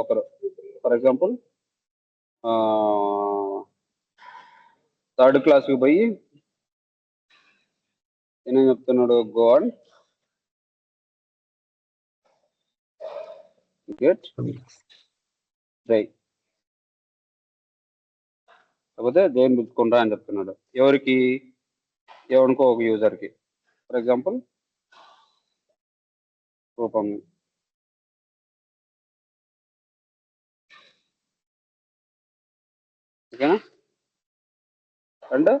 ఒకరు, ఫర్ ఎగ్జాంపుల్ థర్డ్ క్లాస్కి పోయి ఏమేం చెప్తున్నాడు, గో అండ్ గెట్ డ్రై, కాకపోతే దేని పిలుచుకుంటా అని చెప్తున్నాడు. ఎవరికో ఒక యూజర్కి, ఫర్ ఎగ్జాంపుల్ రూపం. ఓకేనా? అండ్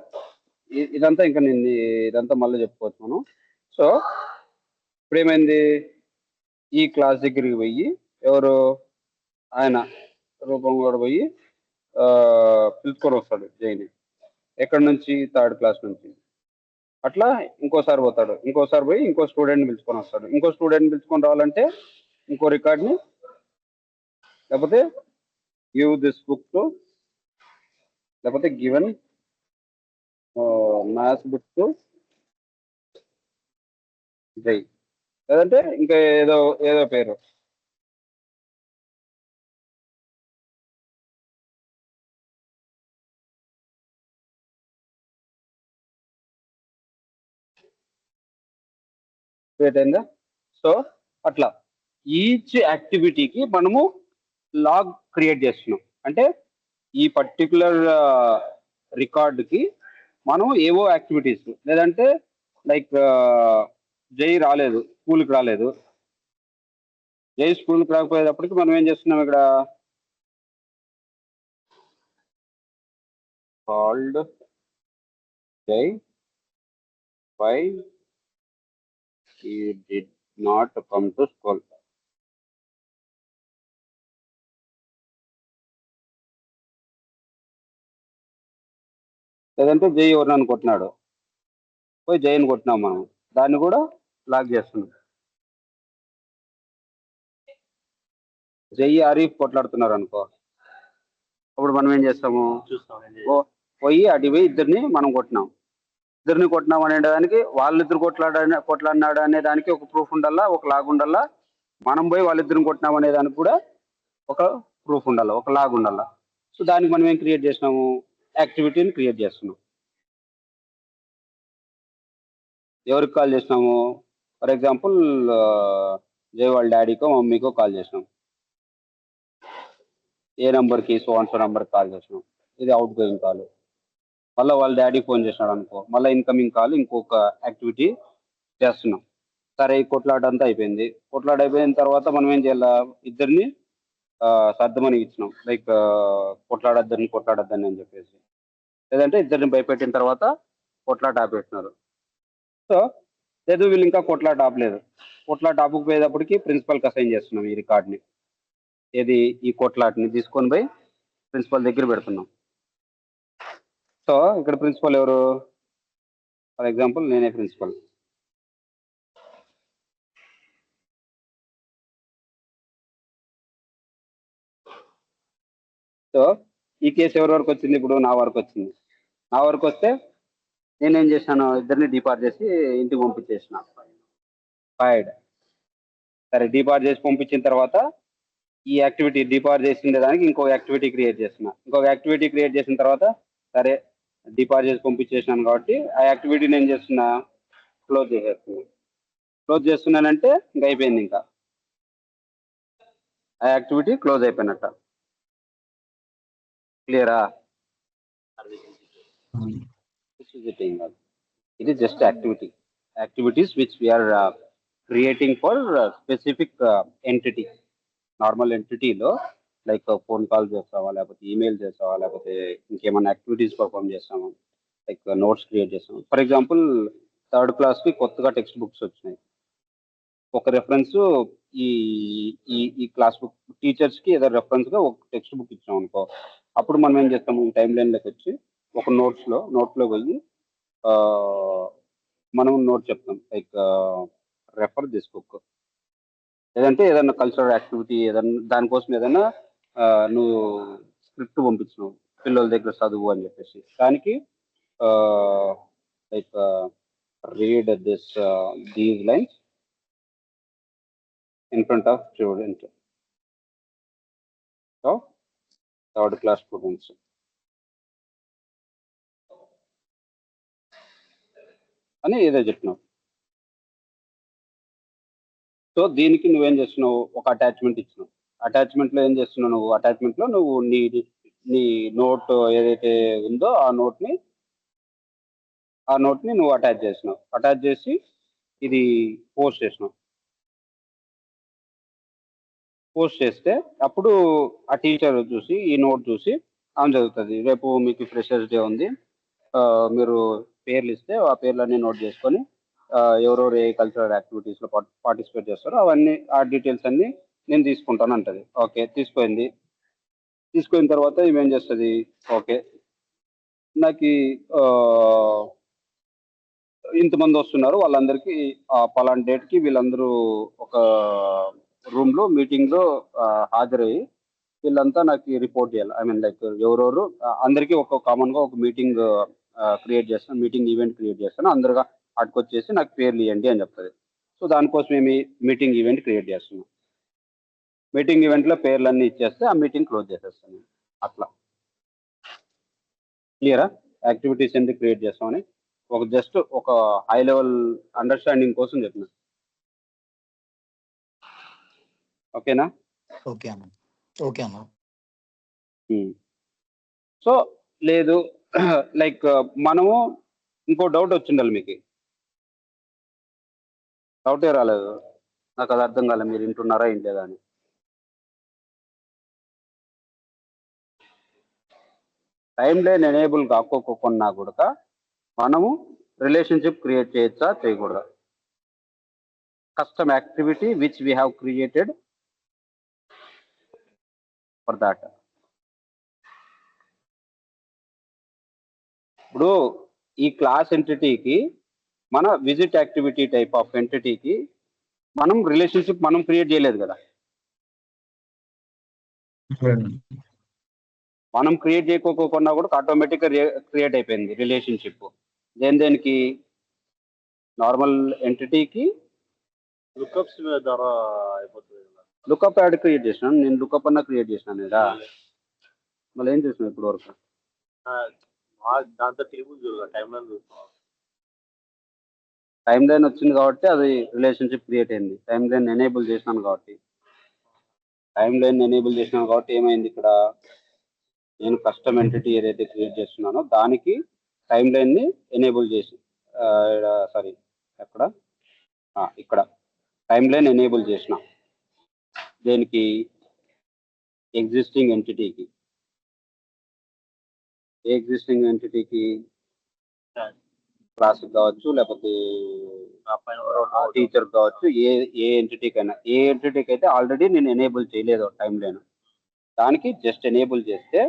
ఇదంతా ఇంకా నేను ఇదంతా మళ్ళీ చెప్పుకోవచ్చు మనం. సో ఇప్పుడు ఏమైంది, ఈ క్లాస్ దగ్గరికి పోయి ఎవరు ఆయన రూపం కూడా పోయి పిలుచుకొని వస్తాడు జైని. ఎక్కడి నుంచి? థర్డ్ క్లాస్ నుంచి. అట్లా ఇంకోసారి పోతాడు, ఇంకోసారి పోయి ఇంకో స్టూడెంట్ని పిలుచుకొని వస్తాడు. ఇంకో స్టూడెంట్ని పిలుచుకొని రావాలంటే ఇంకో రికార్డ్ని, లేకపోతే గివ్ దిస్ బుక్ టు, లేకపోతే గివెన్ మ్యాథ్స్ బుక్ టు జై, లేదంటే ఇంకా ఏదో పేరు. క్రియేట్ అయిందా? సో అట్లా ఈచ్ యాక్టివిటీకి మనము లాగ్ క్రియేట్ చేస్తున్నాం. అంటే ఈ పర్టికులర్ రికార్డుకి మనం ఏవో యాక్టివిటీస్, లేదంటే లైక్ జై రాలేదు, స్కూల్కి రాలేదు. జై స్కూల్కి రాకపోయేటప్పటికి మనం ఏం చేస్తున్నాం ఇక్కడ, కాల్డ్ జై why he did not come to school. లేదంటే జై ఎవరిని అనుకుంటున్నాడు, పోయి జైని కొట్టినాం మనం, దాన్ని కూడా లాక్ చేస్తున్నాం. జై ఆరిఫ్ కొట్లాడుతున్నారు అనుకో, అప్పుడు మనం ఏం చేస్తాము, చూస్తాం. పోయి అటు పోయి ఇద్దరిని మనం కొట్టినాం. ఇద్దరిని కొట్టినాం అనే దానికి, వాళ్ళిద్దరు కొట్లాడినాడు అనే దానికి ఒక ప్రూఫ్ ఉండాలా, ఒక లాగ్ ఉండాలా. మనం పోయి వాళ్ళిద్దరిని కొట్టినాం అనే దానికి కూడా ఒక ప్రూఫ్ ఉండాలా, ఒక లాగ్ ఉండాలా. సో దానికి మనం ఏం క్రియేట్ చేసినాము, యాక్టివిటీని క్రియేట్ చేస్తున్నాం. ఎవరికి కాల్ చేసినాము, ఫర్ ఎగ్జాంపుల్ జై వాళ్ళ డాడీకో మమ్మీకో కాల్ చేసినాం. ఏ నెంబర్కి, సో నెంబర్కి కాల్ చేసినాం. ఇది అవుట్ గోయింగ్ కాల్. మళ్ళీ వాళ్ళ డాడీ ఫోన్ చేసినాడు అనుకో, మళ్ళీ ఇన్కమింగ్ కాల్ ఇంకొక యాక్టివిటీ చేస్తున్నాం. సరే ఈ కొట్లాట అంతా అయిపోయింది. కొట్లాట అయిపోయిన తర్వాత మనం ఏం చేయాలి, ఇద్దరిని సర్దమని ఇచ్చినాం. లైక్ కొట్లాడద్దని అని చెప్పేసి, లేదంటే ఇద్దరిని భయపెట్టిన తర్వాత కొట్లాట ఆపేస్తున్నారు. సో లేదు వీళ్ళు ఇంకా కొట్లాట ఆపలేదు. కొట్లాట ఆపకపోయేటప్పటికి ప్రిన్సిపల్కి అసైన్ చేస్తున్నాం ఈ రికార్డ్ని. ఏది, ఈ కొట్లాటని తీసుకొని పోయి ప్రిన్సిపల్ దగ్గర పెడుతున్నాం. సో ఇక్కడ ప్రిన్సిపల్ ఎవరు, ఫర్ ఎగ్జాంపుల్ నేనే ప్రిన్సిపల్. సో ఈ కేసు ఎవరి వరకు వచ్చింది, ఇప్పుడు నా వరకు వచ్చింది. నా వరకు వస్తే నేనేం చేశాను, ఇద్దరిని డిపార్ట్ చేసి ఇంటికి పంపించేసిన. ఫైడ్. సరే డిపార్ట్ చేసి పంపించిన తర్వాత ఈ యాక్టివిటీ డిపార్ట్ చేసిన దానికి ఇంకో యాక్టివిటీ క్రియేట్ చేస్తున్నా. ఇంకొక యాక్టివిటీ క్రియేట్ చేసిన తర్వాత సరే డిపార్ట్ చేసి పంపించేసినాను కాబట్టి ఆ యాక్టివిటీని ఏం చేస్తున్నా, క్లోజ్ చేసేస్తున్నా. క్లోజ్ చేస్తున్నానంటే ఇంకా అయిపోయింది, ఇంకా ఆ యాక్టివిటీ క్లోజ్ అయిపోయినట్ట. క్లియరా? ఇది just activity, activities which we are creating for specific entity. Normal ఎంటిటీలో లైక్ ఫోన్ కాల్ చేస్తావా, లేకపోతే ఈమెయిల్ చేస్తావా, లేకపోతే ఇంకేమైనా యాక్టివిటీస్ పర్ఫామ్ చేస్తామా, లైక్ నోట్స్ క్రియేట్ చేస్తాం. ఫర్ ఎగ్జాంపుల్ థర్డ్ క్లాస్కి కొత్తగా టెక్స్ట్ బుక్స్ వచ్చినాయి. ఒక రెఫరెన్స్ ఈ ఈ ఈ క్లాస్ బుక్ టీచర్స్కి ఏదో రెఫరెన్స్గా ఒక టెక్స్ట్ బుక్ ఇచ్చాం అనుకో, అప్పుడు మనం ఏం చేస్తాము, ఈ టైం లైన్లోకి వచ్చి ఒక నోట్లో పోయి మనం నోట్ చెప్తాం, లైక్ రెఫర్ దిస్ బుక్. లేదంటే ఏదైనా కల్చరల్ యాక్టివిటీ ఏదన్నా దానికోసం ఏదైనా నువ్వు స్క్రిప్ట్ పంపించినావు పిల్లల దగ్గర చదువు అని చెప్పేసి, దానికి like read these lines in front of student. So third class students అని ఏదో చెప్పినావు. సో దీనికి నువ్వేం చేస్తున్నావు, ఒక అటాచ్మెంట్ ఇచ్చినావు. అటాచ్మెంట్లో ఏం చేస్తున్నావు నువ్వు, అటాచ్మెంట్లో నువ్వు నీ నోట్ ఏదైతే ఉందో ఆ నోట్ని నువ్వు అటాచ్ చేసినావు. అటాచ్ చేసి ఇది పోస్ట్ చేసినావు. పోస్ట్ చేస్తే అప్పుడు ఆ టీచర్ చూసి ఈ నోట్ చూసి ఆమె చదువుతుంది, రేపు మీకు ఫ్రెషర్స్ డే ఉంది, మీరు పేర్లు ఇస్తే ఆ పేర్లన్నీ నోట్ చేసుకొని ఎవరెవరు ఏ కల్చరల్ యాక్టివిటీస్లో పార్టిసిపేట్ చేస్తారో అవన్నీ ఆ డీటెయిల్స్ అన్నీ నేను తీసుకుంటాను అంటది. ఓకే తీసుకుపోయిన తర్వాత ఏం చేస్తుంది, ఓకే నాకు ఇంతమంది వస్తున్నారు, వాళ్ళందరికీ పలానా డేట్కి వీళ్ళందరూ ఒక రూమ్లో మీటింగ్లో హాజరయ్యి వీళ్ళంతా నాకు రిపోర్ట్ చేయాలి. ఐ మీన్ లైక్ ఎవరెవరు అందరికీ ఒక కామన్గా ఒక మీటింగ్ క్రియేట్ చేస్తాను, మీటింగ్ ఈవెంట్ క్రియేట్ చేస్తాను, అందరుగా అటుకొచ్చేసి నాకు పేర్లు ఇవ్వండి అని చెప్తుంది. సో దానికోసం ఏమి మీటింగ్ ఈవెంట్ క్రియేట్ చేస్తున్నాం. మీటింగ్ ఈవెంట్లో పేర్లన్నీ ఇచ్చేస్తే ఆ మీటింగ్ క్లోజ్ చేసేస్తాను. అట్లా క్లియరా? యాక్టివిటీస్ ఎందుకు క్రియేట్ చేస్తామని ఒక జస్ట్ ఒక హై లెవెల్ అండర్స్టాండింగ్ కోసం చెప్పిన. ఓకేనా? ఓకే అన్న. ఓకే అన్న. సో లేదు లైక్ మనము ఇంకో డౌట్ వచ్చిండాలి మీకు. డౌటే రాలేదు, నాకు అది అర్థం కాలేదు మీరు వింటున్నారా ఏం లేదా అని. టైం లైన్ ఎనేబుల్ కాకోకున్నా కూడా మనము రిలేషన్షిప్ క్రియేట్ చేయొచ్చా చేయకూడదా? Custom activity which we have created for that. ఇప్పుడు ఈ క్లాస్ ఎంటిటీకి మన విజిట్ యాక్టివిటీ టైప్ ఆఫ్ ఎంటిటీకి మనం రిలేషన్షిప్ మనం క్రియేట్ చేయలేదు కదా. మనం క్రియేట్ చేయకోకుండా కూడా ఆటోమేటిక్గా క్రియేట్ అయిపోయింది రిలేషన్షిప్. దేనికి నార్మల్ ఎంటిటీకి లుకప్స్ ద్వారా అయిపోతుంది కదా. లుకప్ యాడ్ క్రియేట్ చేసినాను నేను, లుకప్ అన్న క్రియేట్ చేసినాను లేదా? మళ్ళీ ఏం చేసినాను ఇప్పుడు వరకు? దాంతో టేబుల్ టైం లైన్ చూస్తాం. టైం లైన్ వచ్చింది కాబట్టి అది రిలేషన్షిప్ క్రియేట్ అయింది. టైం లైన్ ఎనేబుల్ చేసినాను కాబట్టి ఏమైంది ఇక్కడ, నేను కస్టమ్ ఎంటిటీ ఏదైతే క్రియేట్ చేస్తున్నానో దానికి టైం లైన్ని ఎనేబుల్ చేసి సారీ ఇక్కడ టైం లైన్ ఎనేబుల్ చేసిన దేనికి, ఎగ్జిస్టింగ్ ఎంటిటీకి. ఎగ్జిస్టింగ్ ఎంటిటీకి క్లాస్ కావచ్చు, లేకపోతే టీచర్ కావచ్చు, ఏ ఎంటిటీకైనా. ఏ ఎంటిటీకి అయితే ఆల్రెడీ నేను ఎనేబుల్ చేయలేదు టైం లైన్, దానికి జస్ట్ ఎనేబుల్ చేస్తే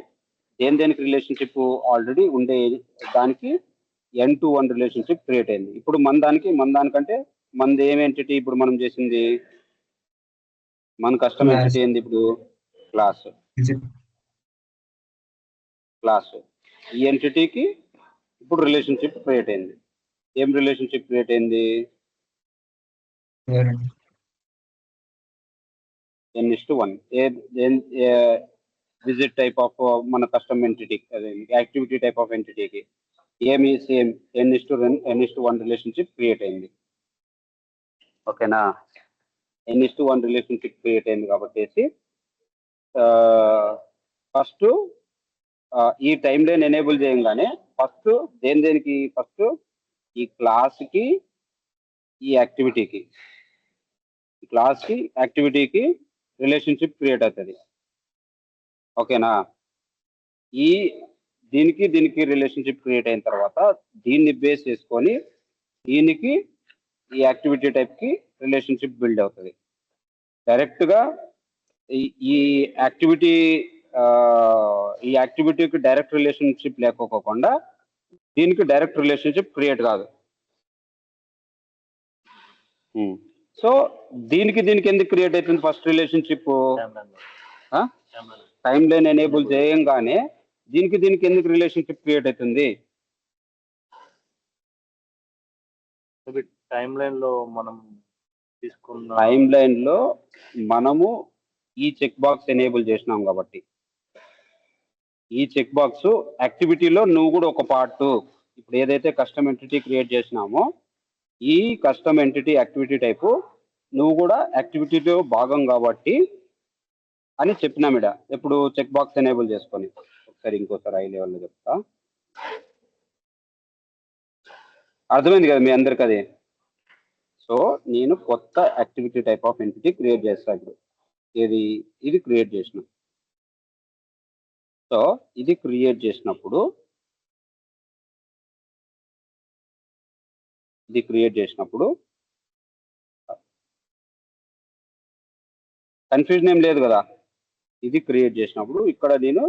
దేనికి రిలేషన్షిప్ ఆల్రెడీ ఉండే దానికి N-to-1 రిలేషన్షిప్ క్రియేట్ అయింది. ఇప్పుడు మన దానికంటే మనది ఏం ఎంటిటీ ఇప్పుడు మనం చేసింది, మన కస్టమ్ ఎంటిటీ ఏంది ఇప్పుడు క్లాస్. ఈ ఎంటిటీకి ఇప్పుడు రిలేషన్షిప్ క్రియేట్ అయింది. ఏం రిలేషన్షిప్ క్రియేట్ అయింది? N-1. విజిట్ టైప్ ఆఫ్ మన కస్టమ్ ఎంటిటీ, అదే యాక్టివిటీ టైప్ ఆఫ్ ఎంటిటీకి ఏమి సేమ్ N-1 రిలేషన్షిప్ క్రియేట్ అయింది. ఓకేనా? N-1 రిలేషన్షిప్ క్రియేట్ అయింది కాబట్టి ఫస్ట్ ఈ టైం లైన్ ఎనేబుల్ చేయగానే ఫస్ట్ దేనికి ఫస్ట్ ఈ క్లాస్కి ఈ యాక్టివిటీకి రిలేషన్షిప్ క్రియేట్ అవుతుంది. ఓకేనా? దీనికి రిలేషన్షిప్ క్రియేట్ అయిన తర్వాత దీన్ని బేస్ చేసుకొని దీనికి ఈ యాక్టివిటీ టైప్కి రిలేషన్షిప్ బిల్డ్ అవుతుంది. డైరెక్ట్గా ఈ యాక్టివిటీకి డైరెక్ట్ రిలేషన్షిప్ లేకపోకుండా దీనికి డైరెక్ట్ రిలేషన్షిప్ క్రియేట్ కాదు. సో దీనికి ఎందుకు క్రియేట్ అవుతుంది first relationship? Time line enable చేయంగానే దీనికి ఎందుకు రిలేషన్షిప్ క్రియేట్ అవుతుంది? టైం లైన్ లో మనం తీసుకున్న మనము ఈ చెక్ బాక్స్ ఎనేబుల్ చేసినాం కాబట్టి ఈ చెక్ బాక్స్ యాక్టివిటీలో నువ్వు కూడా ఒక పార్ట్. ఇప్పుడు ఏదైతే కస్టమ్ ఎంటిటీ క్రియేట్ చేసినామో ఈ కస్టమ్ ఎంటిటీ యాక్టివిటీ టైపు నువ్వు కూడా యాక్టివిటీలో భాగం కాబట్టి అని చెప్పినామిడ. ఎప్పుడు చెక్ బాక్స్ ఎనేబుల్ చేసుకొని. ఒకసారి ఇంకోసారి హై లెవెల్లో చెప్తా, అర్థమైంది కదా మీ అందరికి అది? సో నేను కొత్త activity type of entity create చేస్తాను. ఇప్పుడు ఇది క్రియేట్ చేసిన. సో ఇది క్రియేట్ చేసినప్పుడు కన్ఫ్యూజన్ ఏం లేదు కదా. ఇది క్రియేట్ చేసినప్పుడు ఇక్కడ నేను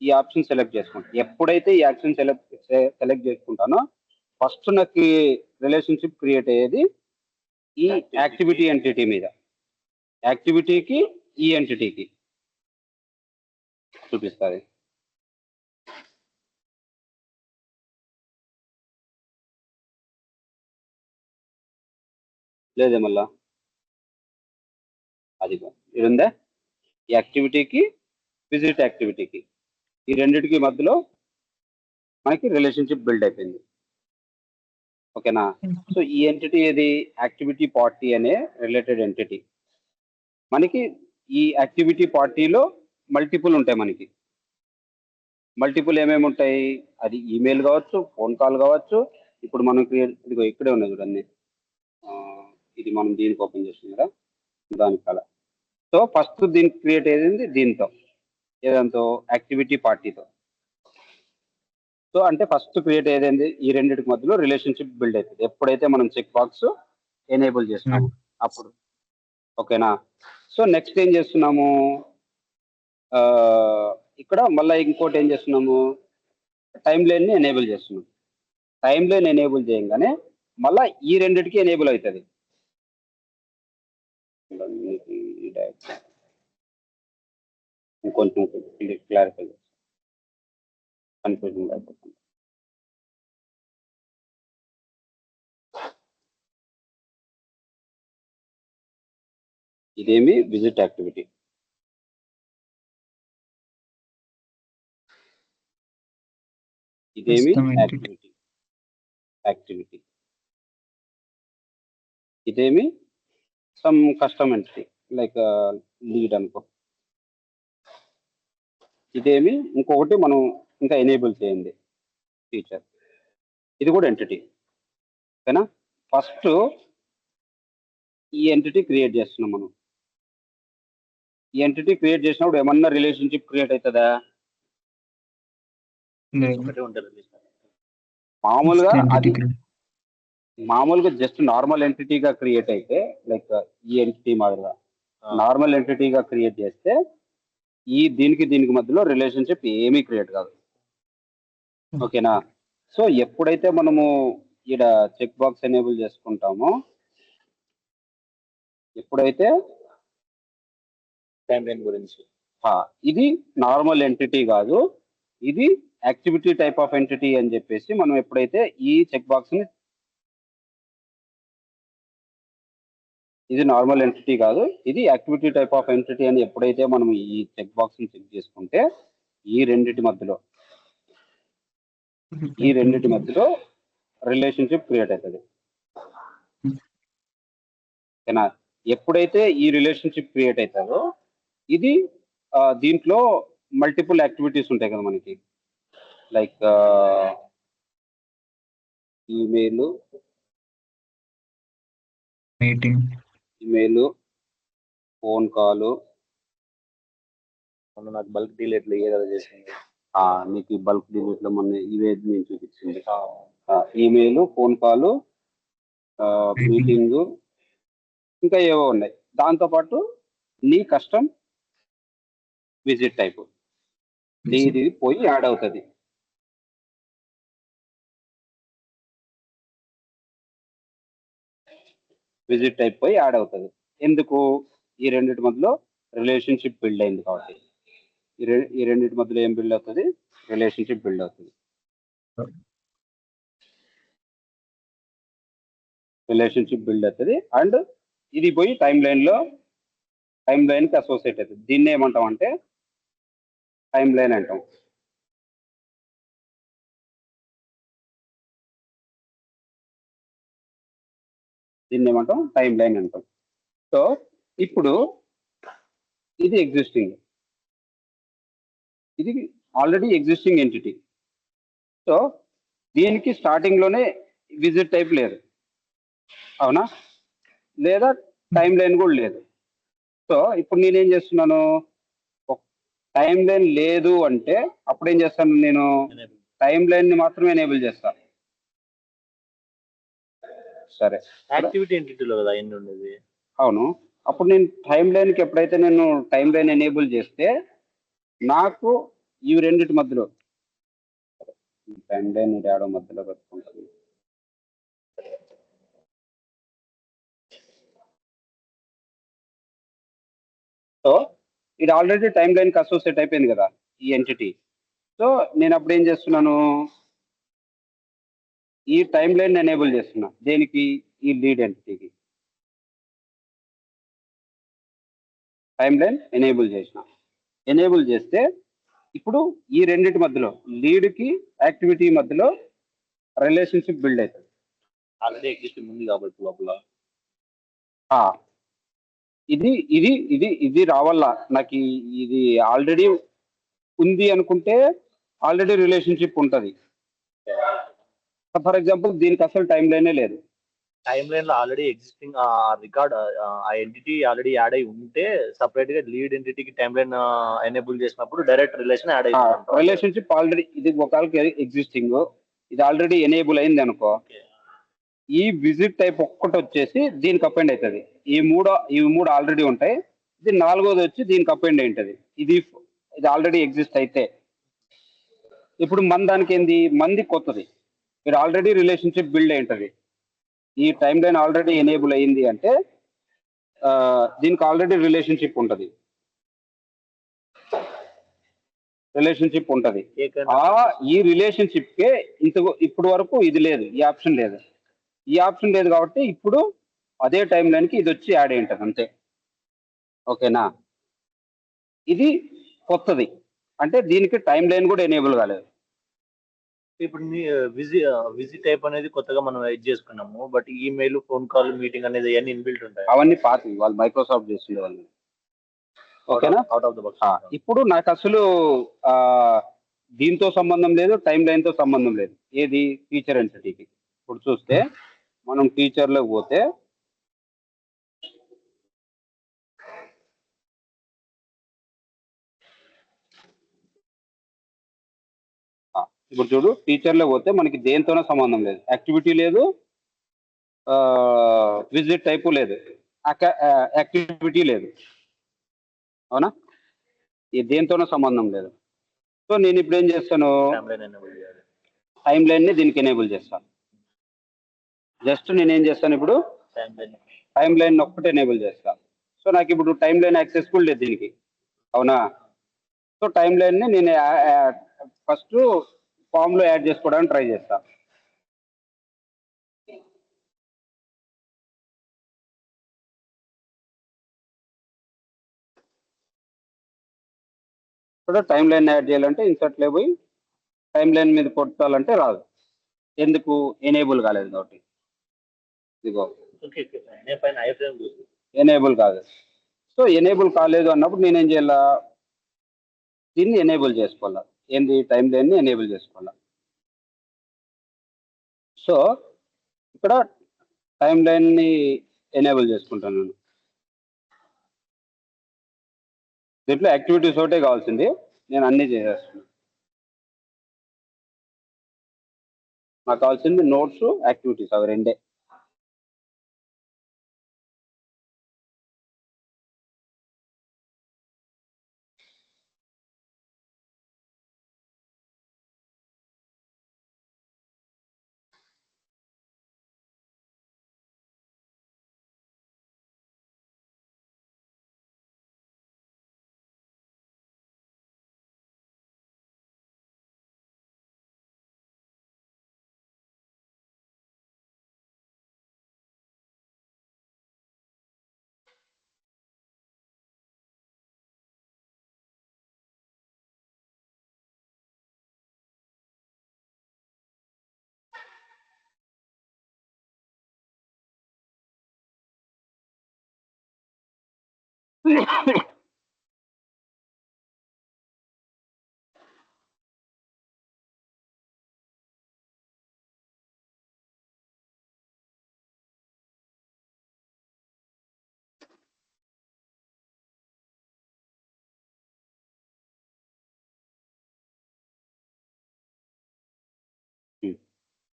ఈ ఆప్షన్ సెలెక్ట్ చేసుకుంటాను. ఎప్పుడైతే ఈ ఆప్షన్ సెలెక్ట్ చేసుకుంటానో ఫస్ట్ నాకు రిలేషన్షిప్ క్రియేట్ అయ్యేది ఈ యాక్టివిటీ ఎంటిటీ మీద. యాక్టివిటీకి ఈ ఎంటిటీకి చూపిస్తుంది. లేదే మళ్ళా అది ఇది ఉందా? ఈ యాక్టివిటీకి విజిట్ యాక్టివిటీకి ఈ రెండిటికి మధ్యలో మనకి రిలేషన్షిప్ బిల్డ్ అయిపోయింది. ఓకేనా? సో ఈ ఎంటిటీ ఏది? యాక్టివిటీ పార్టీ అనే రిలేటెడ్ ఎంటిటీ. మనకి ఈ యాక్టివిటీ పార్టీలో మల్టిపుల్ ఉంటాయి. మనకి మల్టిపుల్ ఏమేమి ఉంటాయి, అది ఈమెయిల్ కావచ్చు, ఫోన్ కాల్ కావచ్చు. ఇప్పుడు మనం ఇదిగో ఇక్కడే ఉన్నాయి చూడండి, ఇది మనం దీనికి ఓపెన్ చేస్తుంది కదా, దానికి అలా. సో ఫస్ట్ దీనికి క్రియేట్ అయ్యింది దీంతో, ఏదంతో యాక్టివిటీ పార్టీతో. సో అంటే ఫస్ట్ క్రియేట్ అయ్యేది ఈ రెండింటికి మధ్యలో రిలేషన్షిప్ బిల్డ్ అవుతుంది ఎప్పుడైతే మనం చెక్ బాక్స్ ఎనేబుల్ చేస్తున్నాము అప్పుడు. ఓకేనా? సో నెక్స్ట్ ఏం చేస్తున్నాము, ఇక్కడ మళ్ళీ ఇంకోటి ఏం చేస్తున్నాము, టైం లైన్ని ఎనేబుల్ చేస్తున్నాం. టైం లైన్ ఎనేబుల్ చేయగానే మళ్ళీ ఈ రెండింటికి ఎనేబుల్ అవుతుంది. ఇంకొంచెం క్లారిఫై కన్ఫ్యూజన్ అయిపోతుంది. ఇదేమి విజిట్ యాక్టివిటీ, ఇదేమి యాక్టివిటీ, ఇదేమి some custom entity like lead అనుకో. ఇదేమి ఇంకొకటి మనం ఇంకా ఎనేబుల్ చేయండి ఫీచర్, ఇది కూడా ఎంటిటీ. ఓకేనా? ఫస్ట్ ఈ ఎంటిటీ క్రియేట్ చేస్తున్నాం మనం. ఈ ఎంటిటీ క్రియేట్ చేసినప్పుడు ఏమన్నా రిలేషన్షిప్ క్రియేట్ అవుతుందా? ఒకటే ఉంటుంది. మామూలుగా అది మామూలుగా జస్ట్ నార్మల్ ఎంటిటీగా క్రియేట్ అయితే, లైక్ ఈ ఎంటిటీ మాదిరిగా నార్మల్ ఎంటిటీగా క్రియేట్ చేస్తే ఈ దీనికి మధ్యలో రిలేషన్షిప్ ఏమీ క్రియేట్ కాదు. ఓకేనా? సో ఎప్పుడైతే మనము ఈడ చెక్ బాక్స్ ఎనేబుల్ చేసుకుంటామో, ఎప్పుడైతే టైం లైన్ గురించి ఇది నార్మల్ ఎంటిటీ కాదు, ఇది యాక్టివిటీ టైప్ ఆఫ్ ఎంటిటీ అని చెప్పేసి మనం ఎప్పుడైతే ఈ చెక్ బాక్స్ ని, ఇది నార్మల్ ఎంటిటీ కాదు, ఇది యాక్టివిటీ టైప్ ఆఫ్ ఎంటిటీ అని ఎప్పుడైతే మనం ఈ చెక్ బాక్స్ ని చెక్ చేసుకుంటే ఈ రెండిటి మధ్యలో రిలేషన్షిప్ క్రియేట్ అవుతుంది. ఓకేనా? ఎప్పుడైతే ఈ రిలేషన్షిప్ క్రియేట్ అవుతుందో ఇది దీంట్లో మల్టిపుల్ యాక్టివిటీస్ ఉంటాయి కదా మనకి, లైక్ ఈమెయిల్, ఫోన్ కాల్. నాకు బల్క్ డిలీట్ ఏదో చేసింది, నీకు బల్క్ డిలీట్ లో మొన్న ఇవే నేను చూపించింది. ఈమెయిల్, ఫోన్ కాల్, మీటింగ్, ఇంకా ఏవో ఉన్నాయి. దాంతోపాటు నీ కస్టమ్ విజిట్ టైప్ ఇది పోయి యాడ్ అవుతుంది. విజిట్ టైప్ పోయి యాడ్ అవుతుంది. ఎందుకు? ఈ రెండింటి మధ్యలో రిలేషన్షిప్ బిల్డ్ అయింది కాబట్టి. ఈ రెండింటి మధ్యలో ఏం బిల్డ్ అవుతుంది? రిలేషన్షిప్ బిల్డ్ అవుతుంది. రిలేషన్షిప్ బిల్డ్ అవుతుంది అండ్ ఇది పోయి టైం లైన్కి అసోసియేట్ అవుతుంది. దీన్ని ఏమంటాం అంటే టైం లైన్ అంటాం. సో ఇప్పుడు ఇది ఇది ఆల్రెడీ ఎగ్జిస్టింగ్ ఎంటిటీ. సో దీనికి స్టార్టింగ్ లోనే విజిట్ టైప్ లేదు, అవునా? లేదా టైం లైన్ కూడా లేదు. సో ఇప్పుడు నేనేం చేస్తున్నాను, టైం లైన్ లేదు అంటే అప్పుడు ఏం చేస్తాను, నేను టైం లైన్ ని మాత్రమే ఎనేబుల్ చేస్తాను. సరే, యాక్టివిటీ ఎంటిటీలో కదా అన్ని ఉండేది. అవును. అప్పుడు నేను టైం లైన్కి ఎప్పుడైతే నేను టైం లైన్ ఎనేబుల్ చేస్తే నాకు ఈ రెండింటి మధ్యలో టైం లైన్ డాడో మధ్యలో పెట్టుకుంటాను. సో ఇది ఆల్రెడీ టైం లైన్కి అసోసియేట్ అయిపోయింది కదా ఈ ఎంటిటీ. సో నేను అప్పుడు ఏం చేస్తున్నాను, ఈ టైం లైన్ ఎనేబుల్ చేస్తున్నా. దేనికి? ఈ లీడ్ ఎంటిటీకి టైం లైన్ ఎనేబుల్ చేస్తే ఇప్పుడు ఈ రెండింటి మధ్యలో లీడ్కి యాక్టివిటీ మధ్యలో రిలేషన్షిప్ బిల్డ్ అవుతుంది. ఆల్రెడీ ఎగ్జిస్టింగ్ ఉంది కాబట్టి లోపల ఇది ఇది ఇది ఇది రావాలా నాకు ఇది ఆల్రెడీ ఉంది అనుకుంటే ఆల్రెడీ రిలేషన్షిప్ ఉంటుంది. ఫర్ ఎగ్జాంపుల్ దీనికి అసలు టైం లైనే లేదు. టైం లైన్ లో ఆల్రెడీ ఎగ్జిస్టింగ్ రికార్డ్ ఆ ఎంటిటీ ఆల్రెడీ యాడ్ అయి ఉంటే సపరేట్ గా లీడ్ ఎంటిటీకి టైం లైన్ ఎనేబుల్ చేసినప్పుడు డైరెక్ట్ రిలేషన్ యాడ్ అయ్యింది. రిలేషన్షిప్ ఆల్రెడీ ఇది ఒకళ్ళకి ఎగ్జిస్టింగ్, ఇది ఆల్రెడీ ఎనేబుల్ అయింది అనుకో, ఈ విజిట్ టైప్ ఒక్కటి వచ్చేసి దీనికి అపెండ్ అవుతుంది. ఈ మూడు ఆల్రెడీ ఉంటాయి, ఇది నాలుగోది వచ్చి దీనికి అపెండ్ అయి ఉంటుంది. ఇది ఆల్రెడీ ఎగ్జిస్ట్ అయితే ఇప్పుడు మన దానికి ఏంది, మంది కొత్తది, మీరు ఆల్రెడీ రిలేషన్షిప్ బిల్డ్ అయి ఉంటుంది. ఈ టైం లైన్ ఆల్రెడీ ఎనేబుల్ అయింది అంటే దీనికి ఆల్రెడీ రిలేషన్షిప్ ఉంటుంది. ఈ రిలేషన్షిప్ కే ఇప్పుడు వరకు ఇది లేదు, ఈ ఆప్షన్ లేదు కాబట్టి ఇప్పుడు అదే టైం లైన్ కి ఇది వచ్చి యాడ్ అయి ఉంటుంది అంతే. ఓకేనా? ఇది కొత్తది అంటే దీనికి టైం లైన్ కూడా ఎనేబుల్ కాలేదు. ఇప్పుడు విజి టైప్ అనేది కొత్తగా మనం ఎడ్ చేసుకున్నాము, but email, phone call, meeting అనేది అన్ని ఇన్బిల్ట్ ఉంటాయి. అవన్నీ పాతవి, వాళ్ళు మైక్రోసాఫ్ట్ చేస్తుండే వాళ్ళు. ఓకేనా? Out of the box. ఇప్పుడు నాకు అసలు దీంతో సంబంధం లేదు, టైం లైన్ తో సంబంధం లేదు. ఏది టీచర్ ఎంటిటీకి. ఇప్పుడు చూస్తే మనం టీచర్ లోకి పోతే ఇప్పుడు చూడు, టీచర్ లో పోతే మనకి దేనితోనో సంబంధం లేదు, యాక్టివిటీ లేదు, విజిట్ టైపు లేదు, యాక్టివిటీ లేదు. అవునా? ఈ దేనితోనో సంబంధం లేదు. సో నేను ఇప్పుడు ఏం చేస్తాను, టైం లైన్ ని దీనికి ఎనేబుల్ చేస్తాను. జస్ట్ నేనేం చేస్తాను, ఇప్పుడు టైం లైన్ ఒక్కటి ఎనేబుల్ చేస్తాను. సో నాకు ఇప్పుడు టైం లైన్ యాక్సెస్ఫుల్ లేదు దీనికి. అవునా? సో టైం లైన్ ని నేను ఫస్ట్ ఫామ్ లో యాడ్ చేసుకోవడానికి ట్రై చేస్తాను. ఇప్పుడు టైం లైన్ యాడ్ చేయాలంటే ఇన్సర్ట్ లో పోయి టైం లైన్ మీద కొట్టాలంటే రాదు. ఎందుకు? ఎనేబుల్ కాలేదు కాబట్టి. ఇదిగో ఎనేబుల్ కాదు. సో ఎనేబుల్ కాలేదు అన్నప్పుడు నేనేం చేయాలా, దీన్ని ఎనేబుల్ చేసుకోవాలా. ఏంది? టైం లైన్ ని ఎనేబుల్ చేసుకోవాలా. సో ఇక్కడ టైం లైన్ ని ఎనేబుల్ చేసుకుంటాను నేను. దీంట్లో యాక్టివిటీస్ ఒకటే కావాల్సింది, నేను అన్ని చేసేస్తున్నాను. నాకు కావాల్సింది నోట్స్, యాక్టివిటీస్, అవి రెండే.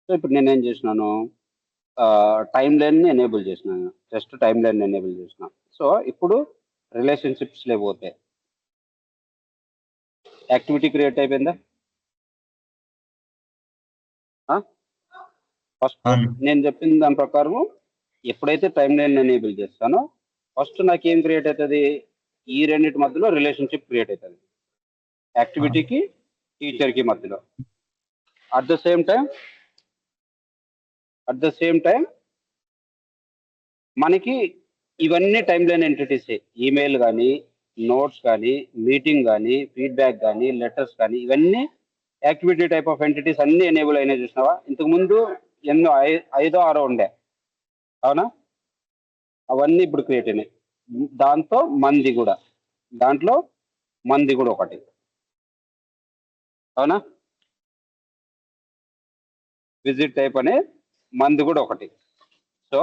సో ఇప్పుడు నేనేం చేసినాను, టైం లైన్ని ఎనేబుల్ చేసినాను. జస్ట్ టైం లైన్ ఎనేబుల్ చేసిన. సో ఇప్పుడు రిలేషన్షిప్స్ లేకపోతే యాక్టివిటీ క్రియేట్ అయిపోయిందా? ఫస్ట్ నేను చెప్పిన దాని ప్రకారం ఎప్పుడైతే టైం లైన్ ఎనేబుల్ చేస్తానో ఫస్ట్ నాకు ఏం క్రియేట్ అవుతుంది, ఈ రెండింటి మధ్యలో రిలేషన్షిప్ క్రియేట్ అవుతుంది, యాక్టివిటీకి టీచర్కి మధ్యలో. అట్ ద సేమ్ టైం మనకి ఇవన్నీ టైం లైన్ ఎంటిటీసే. ఈమెయిల్ కానీ, నోట్స్ కానీ, మీటింగ్ కానీ, ఫీడ్బ్యాక్ కానీ, లెటర్స్ కానీ, ఇవన్నీ యాక్టివిటీ టైప్ ఆఫ్ ఎంటిటీస్ అన్ని ఎనేబుల్ అయినాయి. చూసినావా? ఇంతకుముందు ఎన్నో 5 6 ఉండే. అవునా? అవన్నీ ఇప్పుడు క్రియేట్ అయినాయి. దాంట్లో మంది కూడా ఒకటి. అవునా? విజిట్ టైప్ అనే మంది కూడా ఒకటి. సో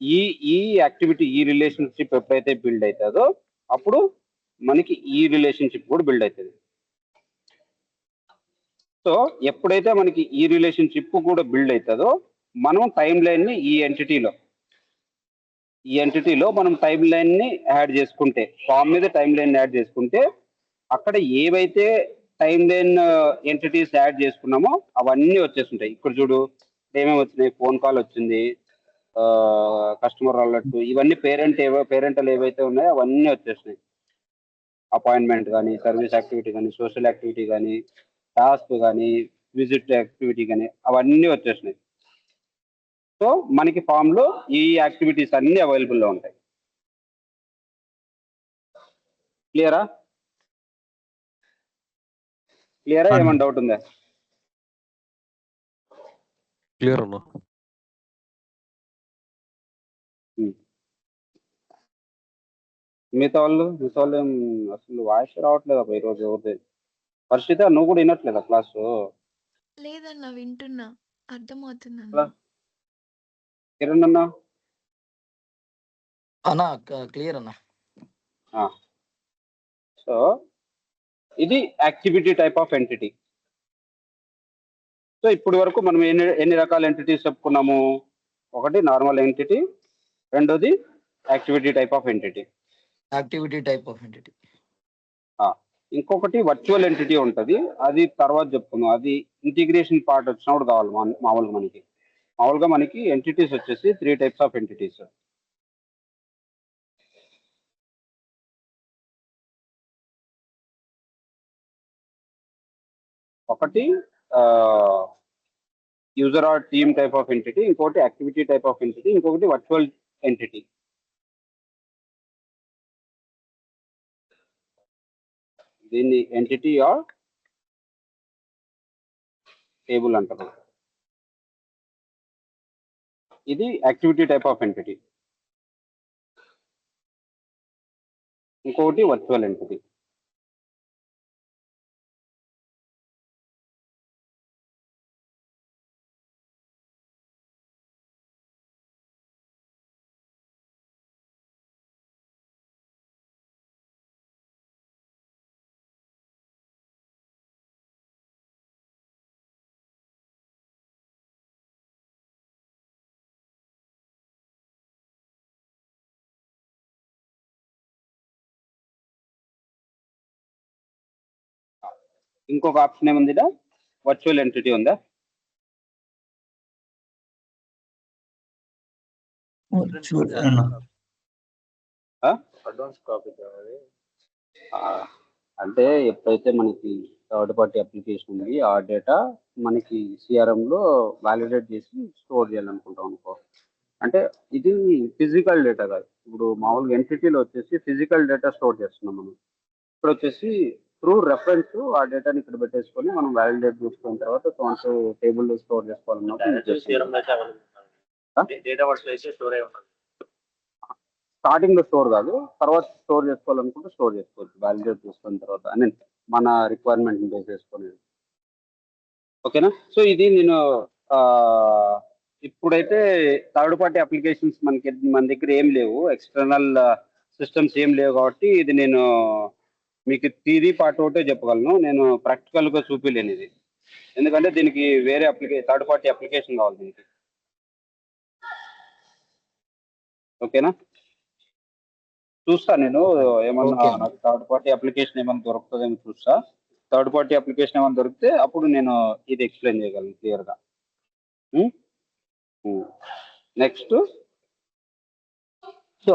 ఈ ఈ యాక్టివిటీ, ఈ రిలేషన్షిప్ ఎప్పుడైతే బిల్డ్ అవుతుందో అప్పుడు మనకి ఈ రిలేషన్షిప్ కూడా బిల్డ్ అవుతుంది. సో ఎప్పుడైతే మనకి ఈ రిలేషన్షిప్ కూడా బిల్డ్ అవుతుందో మనం టైం లైన్ని ఈ ఎంటిటీలో మనం టైం లైన్ని యాడ్ చేసుకుంటే, ఫామ్ మీద టైం లైన్ యాడ్ చేసుకుంటే అక్కడ ఏవైతే టైం లైన్ ఎంటిటీస్ యాడ్ చేసుకున్నామో అవన్నీ వచ్చేస్తుంటాయి. ఇక్కడ చూడు ఏమేమి వచ్చినాయి, ఫోన్ కాల్ వచ్చింది, కస్టమర్ అలర్ట్, ఇవన్నీ పేరెంటల్ ఏవైతే ఉన్నాయో అవన్నీ వచ్చేసినాయి. అపాయింట్మెంట్ కానీ, సర్వీస్ యాక్టివిటీ కానీ, సోషల్ యాక్టివిటీ కానీ, టాస్క్ కానీ, విజిట్ యాక్టివిటీ కానీ అవన్నీ వచ్చేసినాయి. సో మనకి ఫామ్ లో ఈ యాక్టివిటీస్ అన్ని అవైలబుల్లో ఉంటాయి. క్లియరా? ఏమైనా డౌట్ ఉందా? క్లియర్ అన్న. మిగతా వాళ్ళు ఏం అసలు వాయిస్ రావట్లేదు అబ్బా ఈరోజు ఎవరిది. పరిస్థితి నువ్వు కూడా వినట్లేదా క్లాసు? లేదన్నా వింటున్నా, అర్థమవుతుంది అలా అన్న. కిరణ్ అన్నా? అన్నా క్లియర్ అన్నా. సో ఇది activity type of entity. So ఇప్పటి వరకు మనం ఎన్ని రకాల ఎంటిటీస్ చెప్పుకున్నాము? ఒకటి నార్మల్ ఎంటిటీ, రెండోది యాక్టివిటీ టైప్ ఆఫ్ ఎంటిటీ. ఇంకొకటి వర్చువల్ ఎంటిటీ ఉంటుంది, అది తర్వాత చెప్పుకుందాం. అది ఇంటిగ్రేషన్ పార్ట్ వచ్చినప్పుడు కావాలి మామూలుగా మనకి ఎంటిటీస్ వచ్చేసి 3 టైప్స్ ఆఫ్ ఎంటిటీస్. ఒకటి user are team type of entity, ఇంకొకటి యాక్టివిటీ టైప్ ఆఫ్ ఎంటిటీ, ఇంకొకటి వర్చువల్ ఎంటిటీ. దీన్ని ఎంటిటీ ఆర్ టేబుల్ అంటారు. ఇది యాక్టివిటీ టైప్ ఆఫ్ ఎంటిటీ. ఇంకొకటి వర్చువల్ ఎంటిటీ. ఇంకొక ఆప్షన్ ఏముంది? వర్చువల్ ఎంటిటీ ఉందా? అడ్వాన్స్ కాపీ కావాలి. అంటే ఎప్పుడైతే మనకి థర్డ్ పార్టీ అప్లికేషన్ ఉంది, ఆ డేటా మనకి సిఆర్ఎం లో వాలిడేట్ చేసి స్టోర్ చేయాలనుకుంటాం అనుకో. అంటే ఇది ఫిజికల్ డేటా కాదు. ఇప్పుడు మామూలుగా ఎంటిటీలో వచ్చేసి ఫిజికల్ డేటా స్టోర్ చేస్తున్నాం మనం. ఇక్కడ వచ్చేసి త్రూ రెఫరెన్స్ ఆ డేటాని ఇక్కడ పెట్టేసుకొని మనం వాలిడేట్ చేసుకున్న తర్వాత టేబుల్ స్టోర్ చేసుకోవాలన్నప్పుడు స్టార్టింగ్ లో స్టోర్ కాదు, తర్వాత స్టోర్ చేసుకోవాలనుకుంటే స్టోర్ చేసుకోవచ్చు వాలిడేట్ చేసుకున్న తర్వాత. అని మన రిక్వైర్మెంట్ బేస్ చేసుకొని. ఓకేనా? సో ఇది నేను ఇప్పుడైతే థర్డ్ పార్టీ అప్లికేషన్స్ మన దగ్గర ఏం లేవు, ఎక్స్టర్నల్ సిస్టమ్స్ ఏం లేవు కాబట్టి ఇది నేను మీకు థియరీ పార్ట్ ఒకటే చెప్పగలను. నేను ప్రాక్టికల్గా చూపించలేను ఇది, ఎందుకంటే దీనికి వేరే థర్డ్ పార్టీ అప్లికేషన్ కావాలి దీనికి. ఓకేనా? చూస్తా నేను ఏమన్నా నాకు థర్డ్ పార్టీ అప్లికేషన్ ఏమైనా దొరుకుతుందేమో చూస్తా. థర్డ్ పార్టీ అప్లికేషన్ ఏమైనా దొరికితే అప్పుడు నేను ఇది ఎక్స్ప్లెయిన్ చేయగలను క్లియర్గా. నెక్స్ట్, సో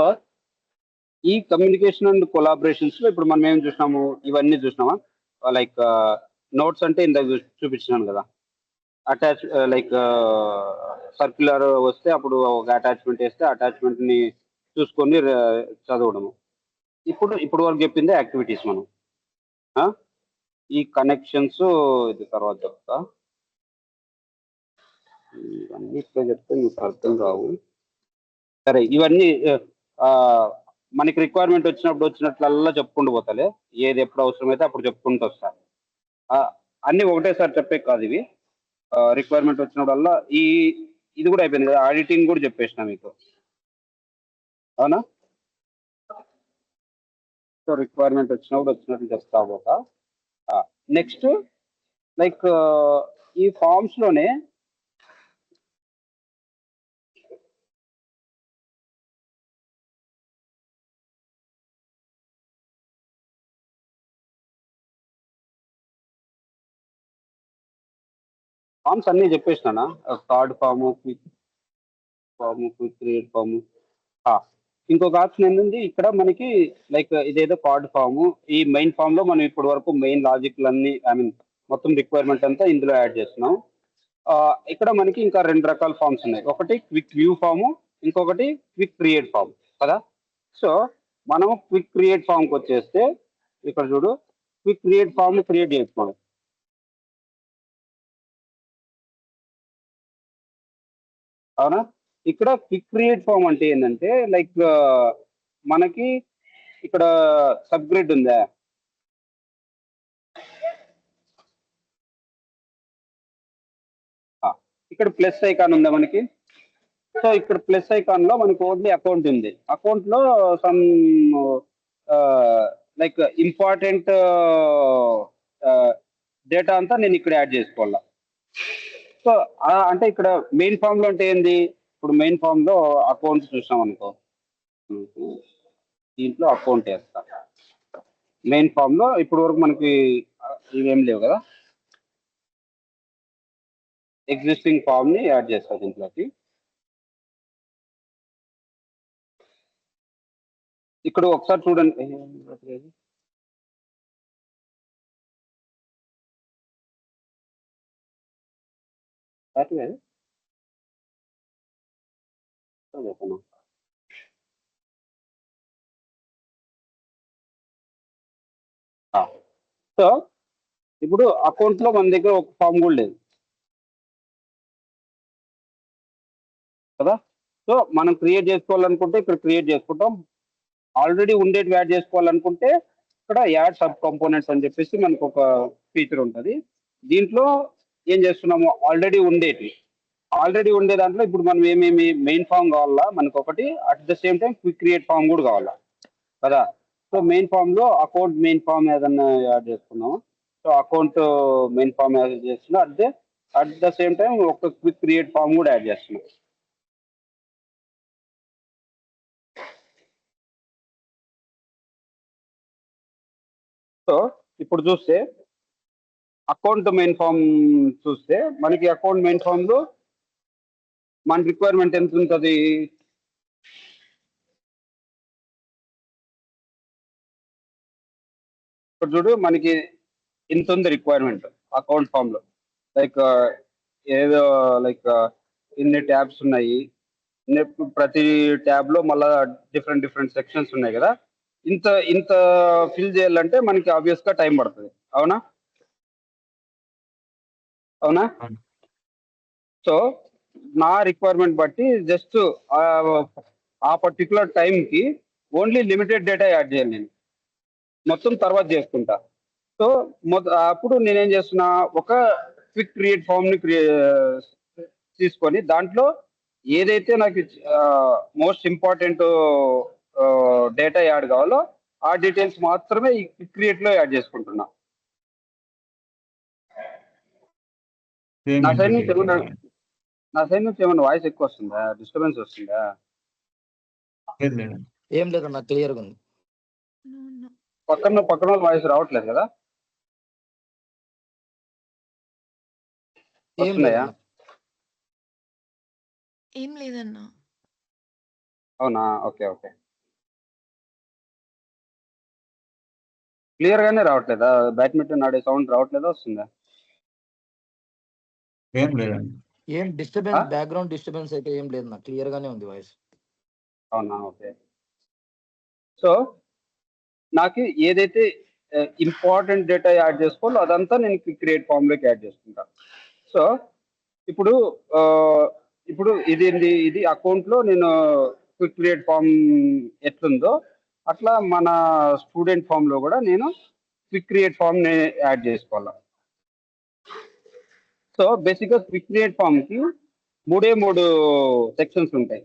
ఈ కమ్యూనికేషన్ అండ్ కొలాబరేషన్స్ లో ఇప్పుడు మనం ఏం చూసినాము? ఇవన్నీ చూసినామా? లైక్ నోట్స్ అంటే ఇందాక చూపించినాను కదా, అటాచ్ లైక్ సర్క్యులర్ వస్తే అప్పుడు ఒక అటాచ్మెంట్ వేస్తే అటాచ్మెంట్ ని చూసుకొని చదవడము. ఇప్పుడు వరకు చెప్పిందే యాక్టివిటీస్ మనం. ఈ కనెక్షన్స్ ఇది తర్వాత చెప్తా. ఇవన్నీ ఇప్పుడే చెప్తే మీకు అర్థం కావు. సరే, ఇవన్నీ మనకి రిక్వైర్మెంట్ వచ్చినట్లల్లా చెప్పుకుంటూ పోతాలే, ఏది ఎప్పుడు అవసరమైతే అప్పుడు చెప్పుకుంటూ వస్తా. అన్ని ఒకటేసారి చెప్పే కాదు ఇవి. రిక్వైర్మెంట్ వచ్చినప్పుడల్లా ఇది కూడా అయిపోయింది కదా, ఆడిటింగ్ కూడా చెప్పేసిన మీకు, అవునా? సో రిక్వైర్మెంట్ వచ్చినట్లు చెప్తా పోతా. నెక్స్ట్ లైక్ ఈ ఫామ్స్ లోనే ఫామ్స్ అన్ని చెప్పేసినా, card form, quick create form. ఇంకొక ఆప్షన్ ఏంటంటే ఇక్కడ మనకి లైక్ ఇదేదో కార్డ్ ఫాము, ఈ మెయిన్ ఫామ్ లో మనం ఇప్పటి వరకు మెయిన్ లాజిక్లన్నీ మొత్తం రిక్వైర్మెంట్ అంతా ఇందులో యాడ్ చేస్తున్నాం. ఇక్కడ మనకి ఇంకా 2 రకాల ఫామ్స్ ఉన్నాయి. ఒకటి క్విక్ వ్యూ ఫాము, ఇంకొకటి క్విక్ క్రియేట్ ఫామ్ కదా. సో మనం క్విక్ క్రియేట్ ఫామ్కి వచ్చేస్తే ఇక్కడ చూడు, క్విక్ క్రియేట్ ఫామ్ క్రియేట్ చేసుకోండి. అవునా? ఇక్కడ క్విక్ క్రియేట్ ఫామ్ అంటే ఏంటంటే లైక్ మనకి ఇక్కడ సబ్ గ్రిడ్ ఉందా, ఇక్కడ ప్లస్ ఐకాన్ ఉందా మనకి. సో ఇక్కడ ప్లస్ ఐకాన్ లో మనకి ఓన్లీ అకౌంట్ ఉంది. అకౌంట్ లో సమ్ లైక్ ఇంపార్టెంట్ డేటా అంతా నేను ఇక్కడ యాడ్ చేసుకోవాలా. సో అంటే ఇక్కడ మెయిన్ ఫామ్ లో అంటే ఏంది, ఇప్పుడు మెయిన్ ఫామ్ లో అకౌంట్ చూసాం అనుకో, దీంట్లో అకౌంట్ వేస్తా. మెయిన్ ఫామ్ లో ఇప్పుడు వరకు మనకి ఇవేం లేవు కదా, ఎగ్జిస్టింగ్ ఫామ్ ని యాడ్ చేస్తా దీంట్లోకి. ఇక్కడ ఒకసారి చూడండి, సో ఇప్పుడు అకౌంట్ లో మన దగ్గర ఒక ఫామ్ కూడా లేదు కదా. సో మనం క్రియేట్ చేసుకోవాలనుకుంటే ఇక్కడ క్రియేట్ చేసుకుంటాం, ఆల్రెడీ ఉండేటివి యాడ్ చేసుకోవాలనుకుంటే ఇక్కడ యాడ్ సబ్ కాంపోనెంట్స్ అని చెప్పేసి మనకు ఒక ఫీచర్ ఉంటుంది. దీంట్లో ఏం చేస్తున్నాము, ఆల్రెడీ ఉండే దాంట్లో ఇప్పుడు మనం ఏమేమి మెయిన్ ఫామ్ కావాలా మనకు ఒకటి, at the same time quick create form కూడా కావాలా కదా. సో మెయిన్ ఫామ్ లో అకౌంట్ మెయిన్ ఫామ్ ఏదన్నా యాడ్ చేసుకున్నాము. So account main form add చేస్తున్నా, అట్ ద సేమ్ టైం ఒక క్విక్ క్రియేట్ ఫామ్ కూడా యాడ్ చేస్తున్నాం. సో ఇప్పుడు చూస్తే అకౌంట్ మెయిన్ ఫామ్ చూస్తే మనకి అకౌంట్ మెయిన్ ఫామ్ లో మన రిక్వైర్మెంట్ ఎంత ఉంటుంది, ఇప్పుడు చూడు మనకి ఇంత ఉంది రిక్వైర్మెంట్ అకౌంట్ ఫామ్ లో. లైక్ ఏదో లైక్ ఇన్ని ట్యాబ్స్ ఉన్నాయి, ప్రతి ట్యాబ్ లో మళ్ళా డిఫరెంట్ సెక్షన్స్ ఉన్నాయి కదా. ఇంత ఫిల్ చేయాలంటే మనకి ఆబ్వియస్ గా టైం పడుతుంది, అవునా? సో నా రిక్వైర్మెంట్ బట్టి జస్ట్ ఆ పర్టికులర్ టైంకి ఓన్లీ లిమిటెడ్ డేటా యాడ్ చేయాలి, నేను మొత్తం తర్వాత చేసుకుంటా. సో అప్పుడు నేనేం చేస్తున్నా, ఒక క్విక్ క్రియేట్ ఫామ్ ని తీసుకొని దాంట్లో ఏదైతే నాకు మోస్ట్ ఇంపార్టెంట్ డేటా యాడ్ కావాలో ఆ డీటెయిల్స్ మాత్రమే ఈ క్విక్ క్రియేట్ లో యాడ్ చేసుకుంటున్నా. నా సైడ్ నుంచి ఏమన్నా వాయిస్ ఎక్కువ వస్తుందా, డిస్టర్బెన్స్ వస్తుందా? ఏం లేదన్నా, క్లియర్గా ఉంది. పక్కన వాయిస్ రావట్లేదు కదా? వస్తున్నాయా? ఏం లేదన్నా. అవునా, ఓకే. క్లియర్ గానే రావట్లేదా? బ్యాడ్మింటన్ ఆడే సౌండ్ రావట్లేదా, వస్తుందా? ఏం లేదండి. ఏం డిస్టర్బెన్స్, బ్యాక్గ్రౌండ్ డిస్టర్బెన్స్ అయితే ఏం లేదు, నాకు క్లియర్ గానే ఉంది వాయిస్. అవునా, ఓకే. సో నాకు ఏదైతే ఇంపార్టెంట్ డేటా యాడ్ చేసుకోవాలో అదంతా నేను క్విక్ క్రియేట్ ఫామ్ లోకి యాడ్ చేసుకుంటా. సో ఇప్పుడు ఇది అకౌంట్ లో నేను క్విక్ క్రియేట్ ఫామ్ ఎట్లుందో అట్లా మన స్టూడెంట్ ఫామ్ లో కూడా నేను క్విక్ క్రియేట్ ఫామ్ ని యాడ్ చేసుకోవాలా. సో బేసిక్ గా క్విక్ క్రియేట్ ఫామ్ కి 3 సెక్షన్స్ ఉంటాయి.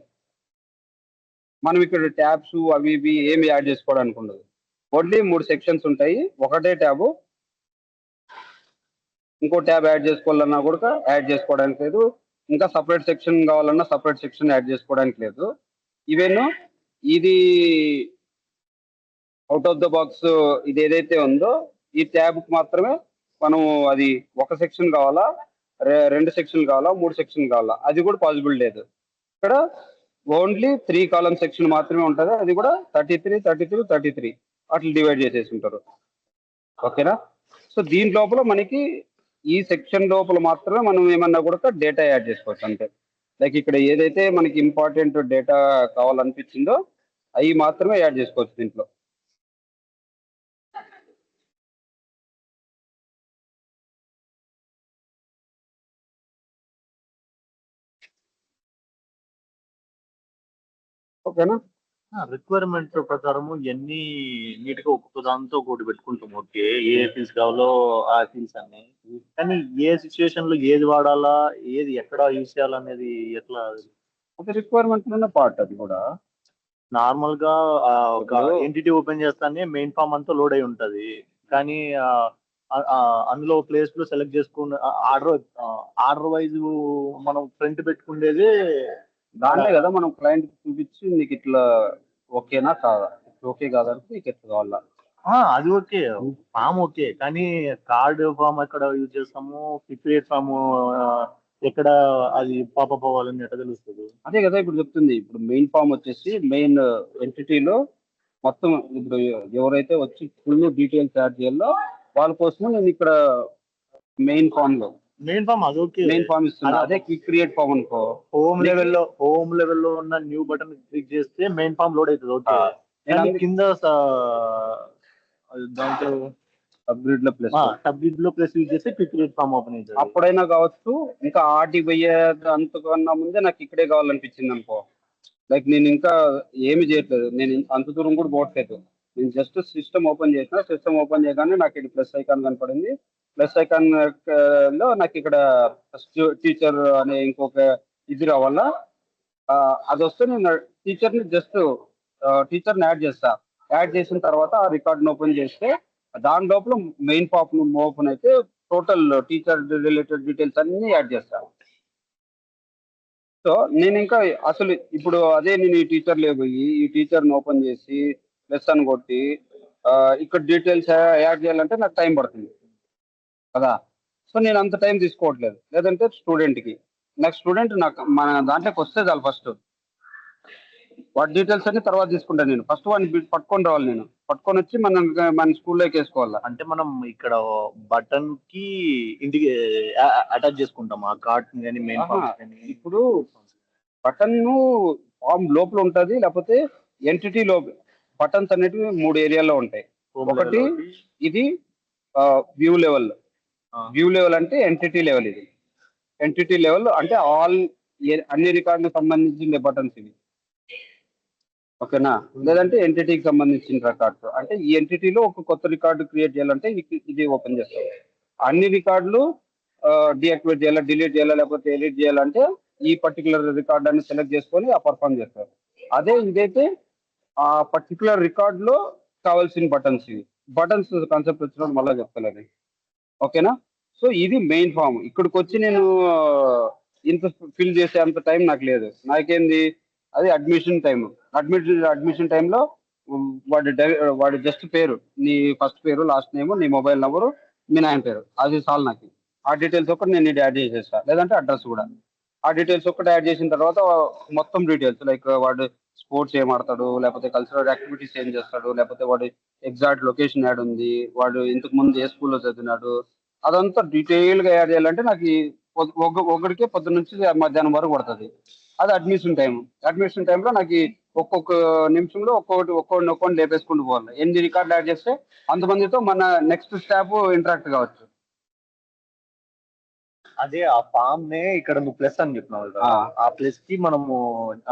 మనం ఇక్కడ ట్యాబ్స్ అవి ఇవి ఏమి యాడ్ చేసుకోవడానికి ఉండదు. ఓన్లీ 3 సెక్షన్స్ ఉంటాయి. ఒకటే ట్యాబ్, ఇంకో ట్యాబ్ యాడ్ చేసుకోవాలన్నా కూడా యాడ్ చేసుకోవడానికి లేదు. ఇంకా సపరేట్ సెక్షన్ కావాలన్నా సపరేట్ సెక్షన్ యాడ్ చేసుకోవడానికి లేదు. ఈవెన్ ఇది అవుట్ ఆఫ్ ద బాక్స్ ఇది ఏదైతే ఉందో ఈ ట్యాబ్ కి మాత్రమే మనం అది ఒక సెక్షన్ కావాలా, 2 సెక్షన్ కావాలా, 3 సెక్షన్ కావాలా, అది కూడా పాసిబుల్ లేదు. ఇక్కడ ఓన్లీ 3 కాలమ్ సెక్షన్ మాత్రమే ఉంటుంది. అది కూడా 33, 33, 33 అట్లా డివైడ్ చేసేసి ఉంటారు. ఓకేనా? సో దీని లోపల మనకి ఈ సెక్షన్ లోపల మాత్రమే మనం ఏమన్నా కూడా డేటా యాడ్ చేసుకోవచ్చు అంతే. లైక్ ఇక్కడ ఏదైతే మనకి ఇంపార్టెంట్ డేటా కావాలనిపించిందో అవి మాత్రమే యాడ్ చేసుకోవచ్చు దీంట్లో. ఓకేనా? రిక్వైర్మెంట్ ప్రకారము ఎన్ని నీట్గా ఒక్కొక్క దాంతో ఒకటి పెట్టుకుంటాం. ఓకే, ఏ ఫీల్డ్స్ కావాలో ఆ ఫీల్డ్స్ అన్ని, కానీ ఏ సిచ్యువేషన్ లో ఏది వాడాలా, ఏది ఎక్కడ యూజ్ చేయాలనేది ఎట్లా? అది రిక్వైర్మెంట్ లోనే పార్ట్. అది కూడా నార్మల్ గా ఒక ఎంటిటీ ఓపెన్ చేస్తానే మెయిన్ ఫామ్ అంతా లోడ్ అయి ఉంటది, కానీ అందులో ప్లేస్ లో సెలెక్ట్ చేసుకున్న ఆర్డర్ వైజ్ మనం ప్రింట్ పెట్టుకునేది దాంట్లో కదా మనం క్లయింట్ చూపించి నీకు ఇట్లా ఓకేనా కాదా, ఓకే కాదంటే నీకు ఎట్లా కావాలా. అది ఓకే, ఫామ్ ఓకే, కానీ కార్డ్ ఫామ్ ఎక్కడ యూజ్ చేస్తాము, క్రియేట్ ఫామ్ ఎక్కడ అది పాపప్ అవ్వాలని ఎట్లా తెలుస్తుంది? అదే కదా ఇప్పుడు చెప్తుంది. ఇప్పుడు మెయిన్ ఫామ్ వచ్చేసి మెయిన్ ఎంటిటీలో మొత్తం ఇప్పుడు ఎవరైతే వచ్చి ఫుల్ డీటెయిల్స్ యాడ్ చేయాలో వాళ్ళ కోసం నేను ఇక్కడ మెయిన్ ఫామ్ లో మెయిన్ ఫామ్ అది ఓకే, మెయిన్ ఫామ్ ఇస్తున్నా. అదే క్విక్ క్రియేట్ ఫామ్ అనుకో, హోమ్ లెవెల్లో ఉన్న న్యూ బటన్ క్లిక్ చేస్తే మెయిన్ ఫామ్ లోడ్ అవుతుంది. ఓకే, కానీ కింద దాంట్లో అప్గ్రేడ్ లో ప్లస్ యూజ్ చేస్తే క్విక్ క్రియేట్ ఫామ్ ఓపెన్ అవుతుంది. అప్పుడైనా కావచ్చు. ఇంకా ఆర్టీ పోయే అంతకన్నా ముందే నాకు ఇక్కడే కావాలనిపించింది అనుకో, లైక్ నేను ఇంకా ఏమి చేయట్లేదు, నేను అంత దూరం కూడా పోవట్లేదు. నేను జస్ట్ సిస్టమ్ ఓపెన్ చేసిన, సిస్టమ్ ఓపెన్ చేయగానే నాకు ఇక్కడ ప్లస్ ఐకాన్ కనపడింది. ప్లస్ ఐకాన్ లో నాకు ఇక్కడ టీచర్ అనే ఇంకొక ఇది రావాలా. అది వస్తే నేను టీచర్ని యాడ్ చేస్తా. యాడ్ చేసిన తర్వాత ఆ రికార్డ్ని ఓపెన్ చేస్తే దాని లోపల మెయిన్ ఫామ్ ఓపెన్ అయితే టోటల్ టీచర్ రిలేటెడ్ డీటెయిల్స్ అన్ని యాడ్ చేస్తాను. సో నేను ఇంకా అసలు ఇప్పుడు అదే నేను ఈ టీచర్లే పోయి ఈ టీచర్ని ఓపెన్ చేసి లెసన్ కొట్టి ఇక్కడ డీటెయిల్స్ యాడ్ చేయాలంటే నాకు టైం పడుతుంది కదా. సో నేను అంత టైం తీసుకోవట్లేదు. లేదంటే స్టూడెంట్కి నాకు మన దాంట్లోకి వస్తే చాలు, ఫస్ట్ వాటి డీటెయిల్స్ అన్ని తర్వాత తీసుకుంటాను. నేను ఫస్ట్ వాడిని పట్టుకొని రావాలి, నేను పట్టుకొని వచ్చి మన స్కూల్లోకి వేసుకోవాలి. అంటే మనం ఇక్కడ బటన్ కి ఇంటికి అటాచ్ చేసుకుంటాం ఆ కార్డ్ కానీ మెయిన్ ఫామ్ కానీ. ఇప్పుడు బటన్ ఫామ్ లోపల ఉంటుంది, లేకపోతే ఎంటిటీ లోపల బటన్స్ అనేటివి 3 ఏరియాలో ఉంటాయి. ఒకటి ఇది వ్యూ లెవెల్. వ్యూ లెవెల్ అంటే ఎంటిటీ లెవెల్. ఇది ఎంటిటీ లెవెల్ అంటే అన్ని రికార్డులకు సంబంధించిన బటన్స్ ఇవి. ఓకేనా? లేదంటే ఎంటిటీకి సంబంధించిన రికార్డ్స్ అంటే ఈ ఎంటిటీలో ఒక కొత్త రికార్డు క్రియేట్ చేయాలంటే ఇది ఓపెన్ చేస్తాం. అన్ని రికార్డులు డియాక్టివేట్ చేయాలా, డిలీట్ చేయాలా, లేకపోతే ఎడిట్ చేయాలంటే ఈ పర్టికులర్ రికార్డ్ అని సెలెక్ట్ చేసుకొని పర్ఫామ్ చేస్తారు. అదే ఇదైతే ఆ పర్టికులర్ రికార్డ్ లో కావాల్సిన బటన్స్. ఇవి బటన్స్ కాన్సెప్ట్ వచ్చినప్పుడు మళ్ళీ చెప్తాను అది. ఓకేనా? సో ఇది మెయిన్ ఫామ్. ఇక్కడికి వచ్చి నేను ఇంత ఫిల్ చేసే అంత టైం నాకు లేదు. నాకేంది అది అడ్మిషన్ టైం. అడ్మిషన్ టైంలో వాడి జస్ట్ పేరు, నీ ఫస్ట్ పేరు, లాస్ట్ నేమ్, నీ మొబైల్ నెంబరు, మీ నాయన పేరు, అది చాలు నాకు. ఆ డీటెయిల్స్ ఒకటి నేను యాడ్ చేసేస్తా. లేదంటే అడ్రస్ కూడా ఆ డీటెయిల్స్ ఒకటి యాడ్ చేసిన తర్వాత మొత్తం డీటెయిల్స్ లైక్ వాడు స్పోర్ట్స్ ఏం ఆడతాడు, లేకపోతే కల్చరల్ యాక్టివిటీస్ ఏం చేస్తాడు, లేకపోతే వాడి ఎగ్జాక్ట్ లొకేషన్ యాడ్ ఉంది, వాడు ఇంతకు ముందు ఏ స్కూల్లో చదివినాడు, అదంతా డీటెయిల్ గా యాడ్ చేయాలంటే నాకు ఒకటికే పొద్దున్న నుంచి మధ్యాహ్నం వరకు పడుతుంది. అది అడ్మిషన్ టైం. అడ్మిషన్ టైంలో నాకు ఒక్కొక్క నిమిషంలో ఒక్కొక్కటి లేపేసుకుంటూ పోవాలి. ఎన్ని రికార్డులు యాడ్ చేస్తే అంతమందితో మన నెక్స్ట్ స్టాఫ్ ఇంటరాక్ట్ కావచ్చు. అదే ఆ ఫామ్ నే ఇక్కడ నువ్వు ప్లస్ అని చెప్పినావు కదా, ఆ ప్లస్ కి మనము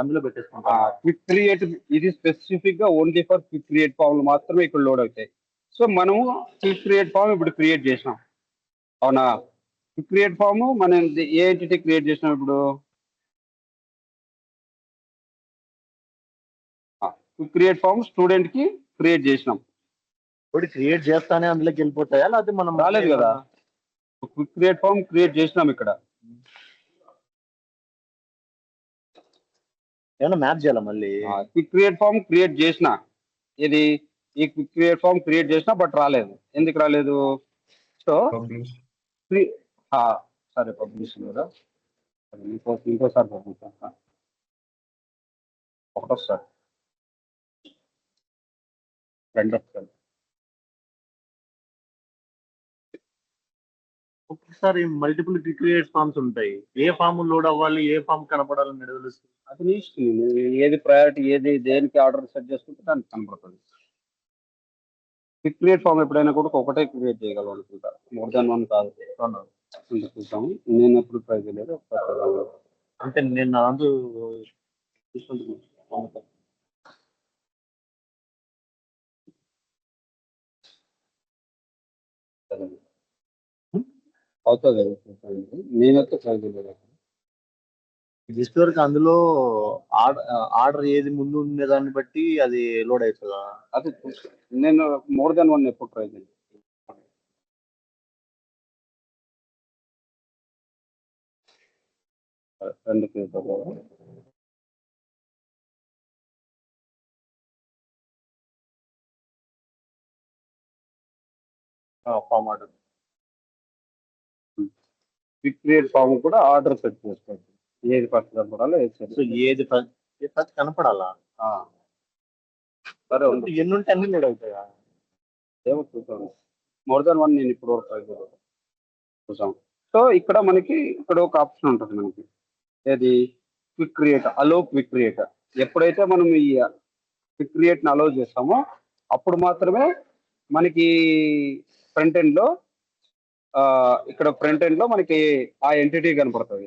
అందులో పెట్టేసుకుంటాం. క్విక్ క్రియేట్ ఇది స్పెసిఫిక్ గా only for quick create form మాత్రమే ఇక్కడ లోడ్ అవుతాయి. సో మనము క్విక్ క్రియేట్ ఫామ్ ఇప్పుడు క్రియేట్ చేసినాం, అవునా? క్విక్ క్రియేట్ ఫామ్ మనం ఏ ఎంటిటీ క్రియేట్ చేసినాం ఇప్పుడు? క్విక్ క్రియేట్ ఫామ్ స్టూడెంట్ కి క్రియేట్ చేసినాం. ఇప్పుడు క్రియేట్ చేస్తానే అందులోకి వెళ్ళిపోతాయా, లేకపోతే మనం రాలేదు కదా, క్విక్ క్రియేట్ ఫామ్ క్రియేట్ చేసినాం ఇక్కడ. ఏమన్నా మ్యాప్ చేయాలా మళ్ళీ? క్విక్ క్రియేట్ ఫామ్ క్రియేట్ చేసిన, ఇది ఈ క్విక్ క్రియేట్ ఫామ్ క్రియేట్ చేసిన, బట్ రాలేదు. ఎందుకు రాలేదు? సో పబ్లిష్ సరే పబ్లిష్ కదా, ఇంకోసారి పబ్లిష్ ఒకటోసారి రెండోసారి. ఒక్కసారి మల్టిపుల్ క్రియేట్ ఫామ్స్ ఉంటాయి, ఏ ఫామ్ లోడ్ అవ్వాలి, ఏ ఫామ్ కనపడాలని తెలుస్తుంది. అది నీ ఇష్టం, నువ్వు ఏది ప్రయారిటీ, ఏది దేనికి ఆర్డర్ సెట్ చేసుకుంటే దానికి కనపడుతుంది. క్విక్ క్రియేట్ ఫామ్ ఎప్పుడైనా కూడా ఒకటే క్రియేట్ చేయగలం అనుకుంటా, మోర్ దాన్ వన్ కాదు. చూద్దాము, నేను ఎప్పుడు ట్రై చేయలేదు, ఒకసారి చూద్దాము. అంటే నేను నా దాంట్లో అవుతుంది, నేనైతే ట్రై చేయలేదు. జస్ట్ వరకు అందులో ఆర్డర్ ఏది ముందు ఉండే దాన్ని బట్టి అది లోడ్ అవుతుందా? అది నేను మోర్ దాన్ వన్ ఎప్పుడు ట్రై చేయలేదు. రెండు క్రియేట్ అవ్వాలి. Form order quick create form కూడా ఆర్డర్ సెట్ చేసుకోవచ్చు, ఏది ఫస్ట్ కనపడాలో ఏది సెట్. సో ఏది ఫస్ట్ కనపడాలా? సరే ఉంది, ఎన్ని ఉంటే అన్ని లోడ్ అవుతాయా? ఏమో చూద్దాం. మోర్ దాన్ వన్ నేను ఇప్పుడు వరకు ట్రై చేయలేదు, చూసాం. సో ఇక్కడ మనకి ఇక్కడ ఒక ఆప్షన్ ఉంటుంది మనకి, ఏది? క్విక్ క్రియేట్, అలో క్విక్ క్రియేట్. ఎప్పుడైతే మనం ఈ క్విక్ క్రియేట్ని అలో చేస్తామో అప్పుడు మాత్రమే మనకి ఫ్రంట్ ఎండ్ లో ఇక్కడ ఫ్రంట్ ఎండ్ లో మనకి ఆ ఎంటిటీ కనపడుతుంది.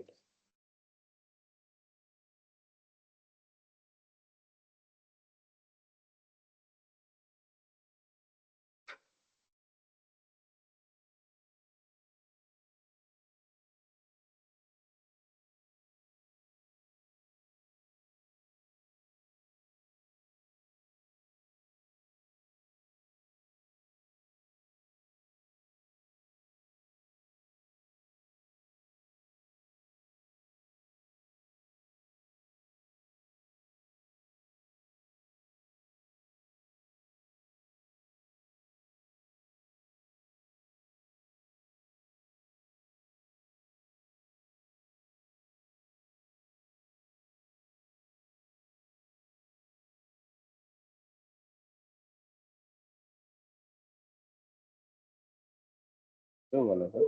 ఇవ్వలేదు.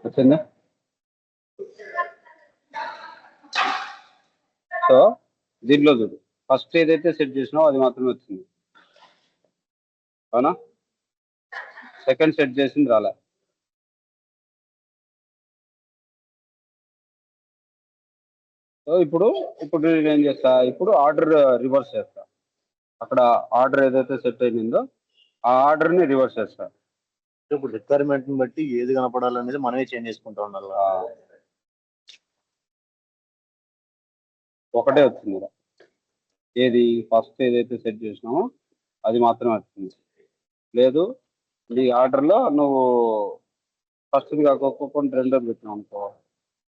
వచ్చిందా? సో దీంట్లో చూడు, ఫస్ట్ ఏదైతే సెట్ చేసినావో అది మాత్రమే వచ్చింది, అవునా? సెకండ్ సెట్ చేసింది రాలే. సో ఇప్పుడు నేను ఏం చేస్తా, ఇప్పుడు ఆర్డర్ రివర్స్ చేస్తా. అక్కడ ఆర్డర్ ఏదైతే సెట్ అయిందో ఆ ఆర్డర్ని రివర్స్ చేస్తా. ఇప్పుడు రిక్వైర్మెంట్ ని బట్టి ఏది కనపడాలనేది మనమే చేంజ్ చేసుకుంటా ఉండాలి. ఒకటే వచ్చింది, ఏది? ఫస్ట్ ఏదైతే సెట్ చేసినామో అది మాత్రమే వచ్చింది. లేదు ఈ ఆర్డర్లో నువ్వు ఫస్ట్ది కాకోకుండా రెండోది పెట్టినావు అనుకో,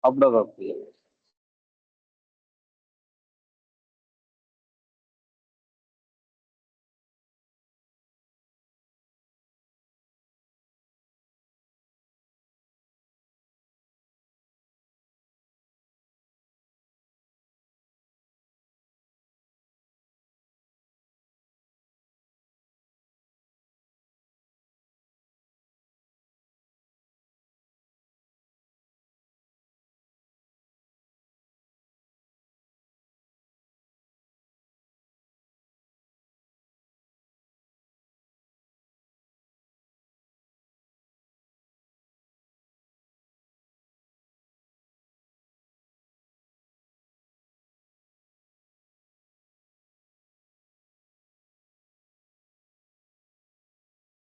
అప్పుడు అది వస్తుంది.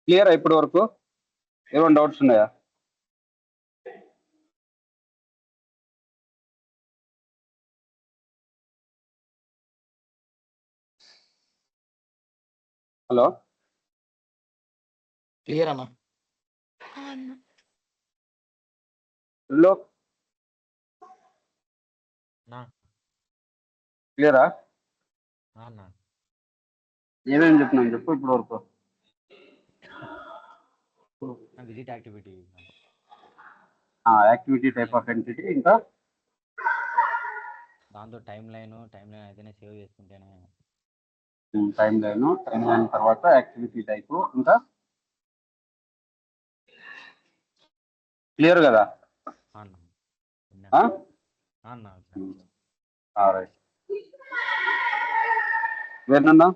క్లియరా ఇప్పటి వరకు? ఏమైనా డౌట్స్ ఉన్నాయా? హలో, క్లియర్ అన్న. అన్న లోక్ నా క్లియరా? అన్న ఏమేమి చెప్పినాను చెప్పు ఇప్పటి వరకు. Visit activity activity type of entity, ఇంకా దాంతో టైం లైన్ అయితేనే సేవ్ చేసుకుంటేనే టైం లైన్ తర్వాత యాక్టివిటీ టైప్, ఇంకా క్లియర్ కదా? అన్న ఆ? అన్న రైట్. వేరేనా?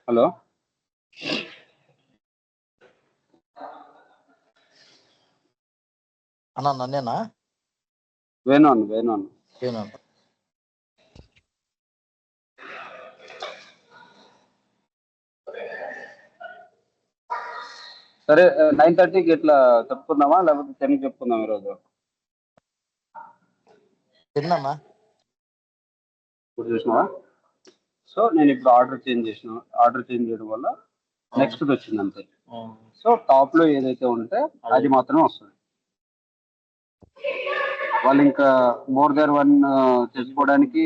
హలో, అన్న నన్నేనా? వేణు. ఏనా? సరే 9:30కి ఇట్లా చెప్పుకుందామా, లేకపోతే 10కి చెప్పుకుందాం ఈరోజు? తిన్నా ఇప్పుడు చూసినావా? సో నేను ఇప్పుడు ఆర్డర్ చేంజ్ చేయడం వల్ల నెక్స్ట్ వచ్చింది అంతే. సో టాప్ లో ఏదైతే ఉంటే అది మాత్రమే వస్తుంది. వాళ్ళు ఇంకా మోర్ దెన్ వన్ చేసుకోవడానికి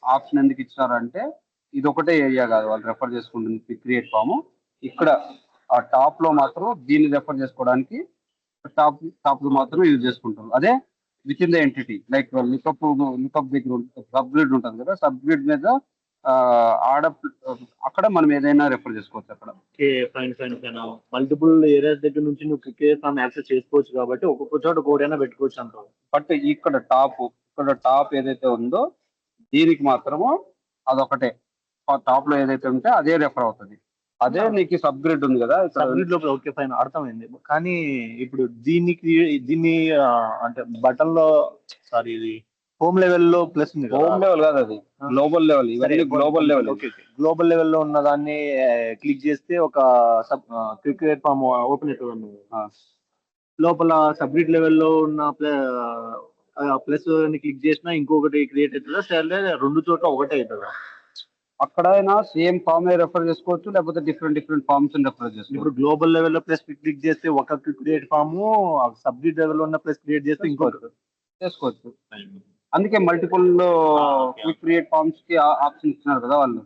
ఆప్షన్ ఎందుకు ఇచ్చారంటే, ఇది ఒకటే ఏరియా కాదు వాళ్ళు రెఫర్ చేసుకుంటుంది క్రియేట్ ఫామ్. ఇక్కడ ఆ టాప్ లో మాత్రం దీన్ని రెఫర్ చేసుకోవడానికి టాప్ లో మాత్రం యూజ్ చేసుకుంటారు. అదే with in the entity, like lookup దగ్గర సబ్ గ్రిడ్ ఉంటుంది కదా, సబ్ గ్రిడ్ మీద అక్కడ మనం ఏదైనా రెఫర్ చేసుకోవచ్చు. అక్కడ ఫైన్ మల్టిపుల్ ఏరియాస్ దగ్గర నుంచి నువ్వు క్లిక్ చేసి యాక్సెస్ చేసుకోవచ్చు కాబట్టి ఒక్కొక్క చోట కోడైనా పెట్టుకోవచ్చు అంటావు. బట్ ఇక్కడ టాప్ ఏదైతే ఉందో దీనికి మాత్రము అదొకటే, టాప్ లో ఏదైతే ఉంటే అదే రెఫర్ అవుతుంది. అదే నీకు సబ్ గ్రిడ్ ఉంది కదా, సబ్ గ్రిడ్ లో ఓకే ఫైన్ అర్థమైంది. కానీ ఇప్పుడు దీన్ని అంటే బటన్ లో సారీ ఇది హోమ్ లెవెల్లో ప్లస్ ఉంది కదా. హోమ్ లెవెల్ కాదు, అది గ్లోబల్ లెవెల్. ఇవన్నీ గ్లోబల్ లెవెల్. ఓకే, గ్లోబల్ లెవెల్లో ఉన్న దాన్ని క్లిక్ చేస్తే ఒక క్విక్ ఫామ్ ఓపెన్ అవుతుంది. లోపల సబ్గ్రిడ్ లెవెల్లో ఉన్న ప్లస్ ని క్లిక్ చేసినా ఇంకొకటి క్రియేట్ అవుతుందా, సరే రెండు చోట్ల ఒకటే అవుతుందా? అక్కడైనా సేమ్ ఫామ్ రెఫర్ చేసుకోవచ్చు, లేకపోతే డిఫరెంట్ ఫార్మ్స్ రెఫర్ చేసుకోవచ్చు. ఇప్పుడు గ్లోబల్ లెవెల్లో ప్లస్ క్లిక్ చేస్తే ఒక క్రియేట్ ఫామ్, సబ్గ్రిడ్ లెవెల్లో ఉన్న ప్లస్ క్రియేట్ చేస్తే ఇంకొకటి చేసుకోవచ్చు. అందుకే మల్టిపుల్ క్విక్ క్రియేట్ ఫార్మ్స్ కి ఆప్షన్ ఇచ్చినారు కదా వాళ్ళు.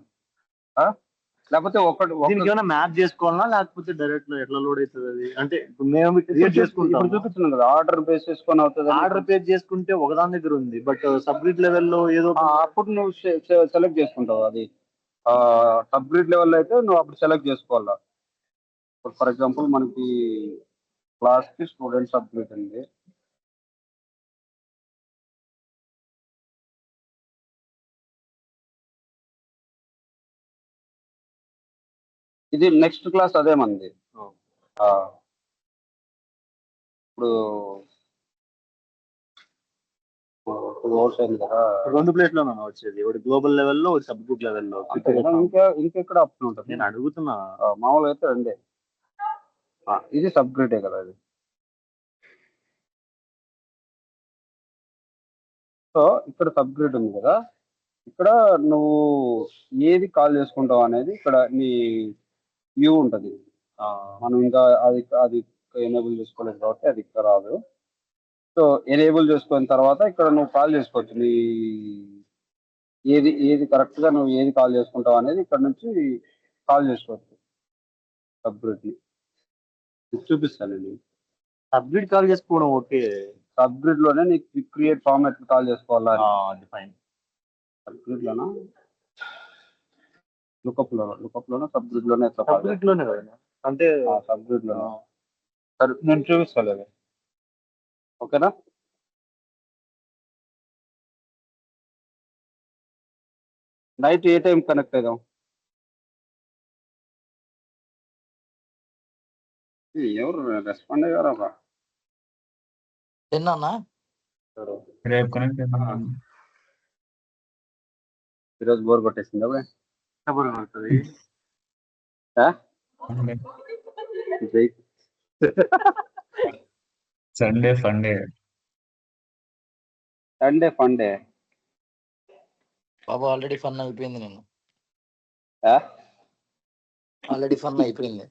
లేకపోతే దీనికి ఏమైనా మ్యాప్ చేసుకోవాలా, లేకపోతే డైరెక్ట్ ఎట్లా లోడ్ అవుతుంది అది? అంటే మేము క్రియేట్ చేసుకుంటాం, చూపిస్తున్నాం కదా, ఆర్డర్ బేస్ చేసుకొని అవుతుంది. ఆర్డర్ పేజ్ చేసుకుంటే ఒకదాని దగ్గర ఉంది, బట్ సబ్గ్రిడ్ లెవెల్లో ఏదో అప్పుడు నువ్వు సెలెక్ట్ చేసుకుంటావు. అది సబ్గ్రిడ్ లెవెల్ అయితే నువ్వు అప్పుడు సెలెక్ట్ చేసుకోవాలా. ఫర్ ఎగ్జాంపుల్ మనకి క్లాస్ కి స్టూడెంట్ సబ్గ్రిడ్ ఉంది. ఇది నెక్స్ట్ క్లాస్ అదే మంది. ఇప్పుడు 2 hours అయింది కదా, రెండు ప్లేస్ లో వచ్చేది, ఒకటి గ్లోబల్ లెవెల్లో, ఒకటి సబ్ గ్రూప్ లెవెల్లో. ఇంకెక్కడ ఆప్షన్ ఉంటుంది? నేను అడుగుతున్నా. మామూలుగా అయితే రెండే. ఇది సబ్ గ్రిడే కదా ఇది. సో ఇక్కడ సబ్ గ్రిడ్ ఉంది కదా, ఇక్కడ నువ్వు ఏది కాల్ చేసుకుంటావు అనేది ఇక్కడ నీ వ్యూ ఉంటుంది. మనం ఇంకా అది ఎనేబుల్ చేసుకోలేదు కాబట్టి అది ఇక్కడ రాదు. సో ఎనేబుల్ చేసుకున్న తర్వాత ఇక్కడ నువ్వు కాల్ చేసుకోవచ్చు. నీ ఏది కరెక్ట్గా నువ్వు ఏది కాల్ చేసుకుంటావు అనేది ఇక్కడ నుంచి కాల్ చేసుకోవచ్చు. సబ్గ్రిడ్ని చూపిస్తానండి. సబ్గ్రిడ్ కాల్ చేసుకోవడం ఓకే. సబ్గ్రిడ్లోనే నీకు క్రియేట్ ఫార్మాట్ కాల్ చేసుకోవాలా? అది ఫైన్. సబ్గ్రిడ్లోనా లుకప్లోనా సబ్గ్రిడ్లోనే సబ్గ్రిడ్ లోనే కదా అంటే సబ్గ్రిడ్లోనే. సరే నేను చూపిస్తాను అది. ఓకేనా? నైట్ ఏ టైం కనెక్ట్ అయ్యాం? ఎవరు రెస్పాండ్ అయ్యారా? తిన్నా రేపు కనెక్ట్ అవుతాం. ఈరోజు బోర్ కొట్టేసింది అబ్బాయి. కొడుతుంది. సండే ఫండే సండే ఫండే బాబు ఆల్రెడీ ఫన్ అయిపోయింది. ఆల్రెడీ ఫన్ అయిపోయింది.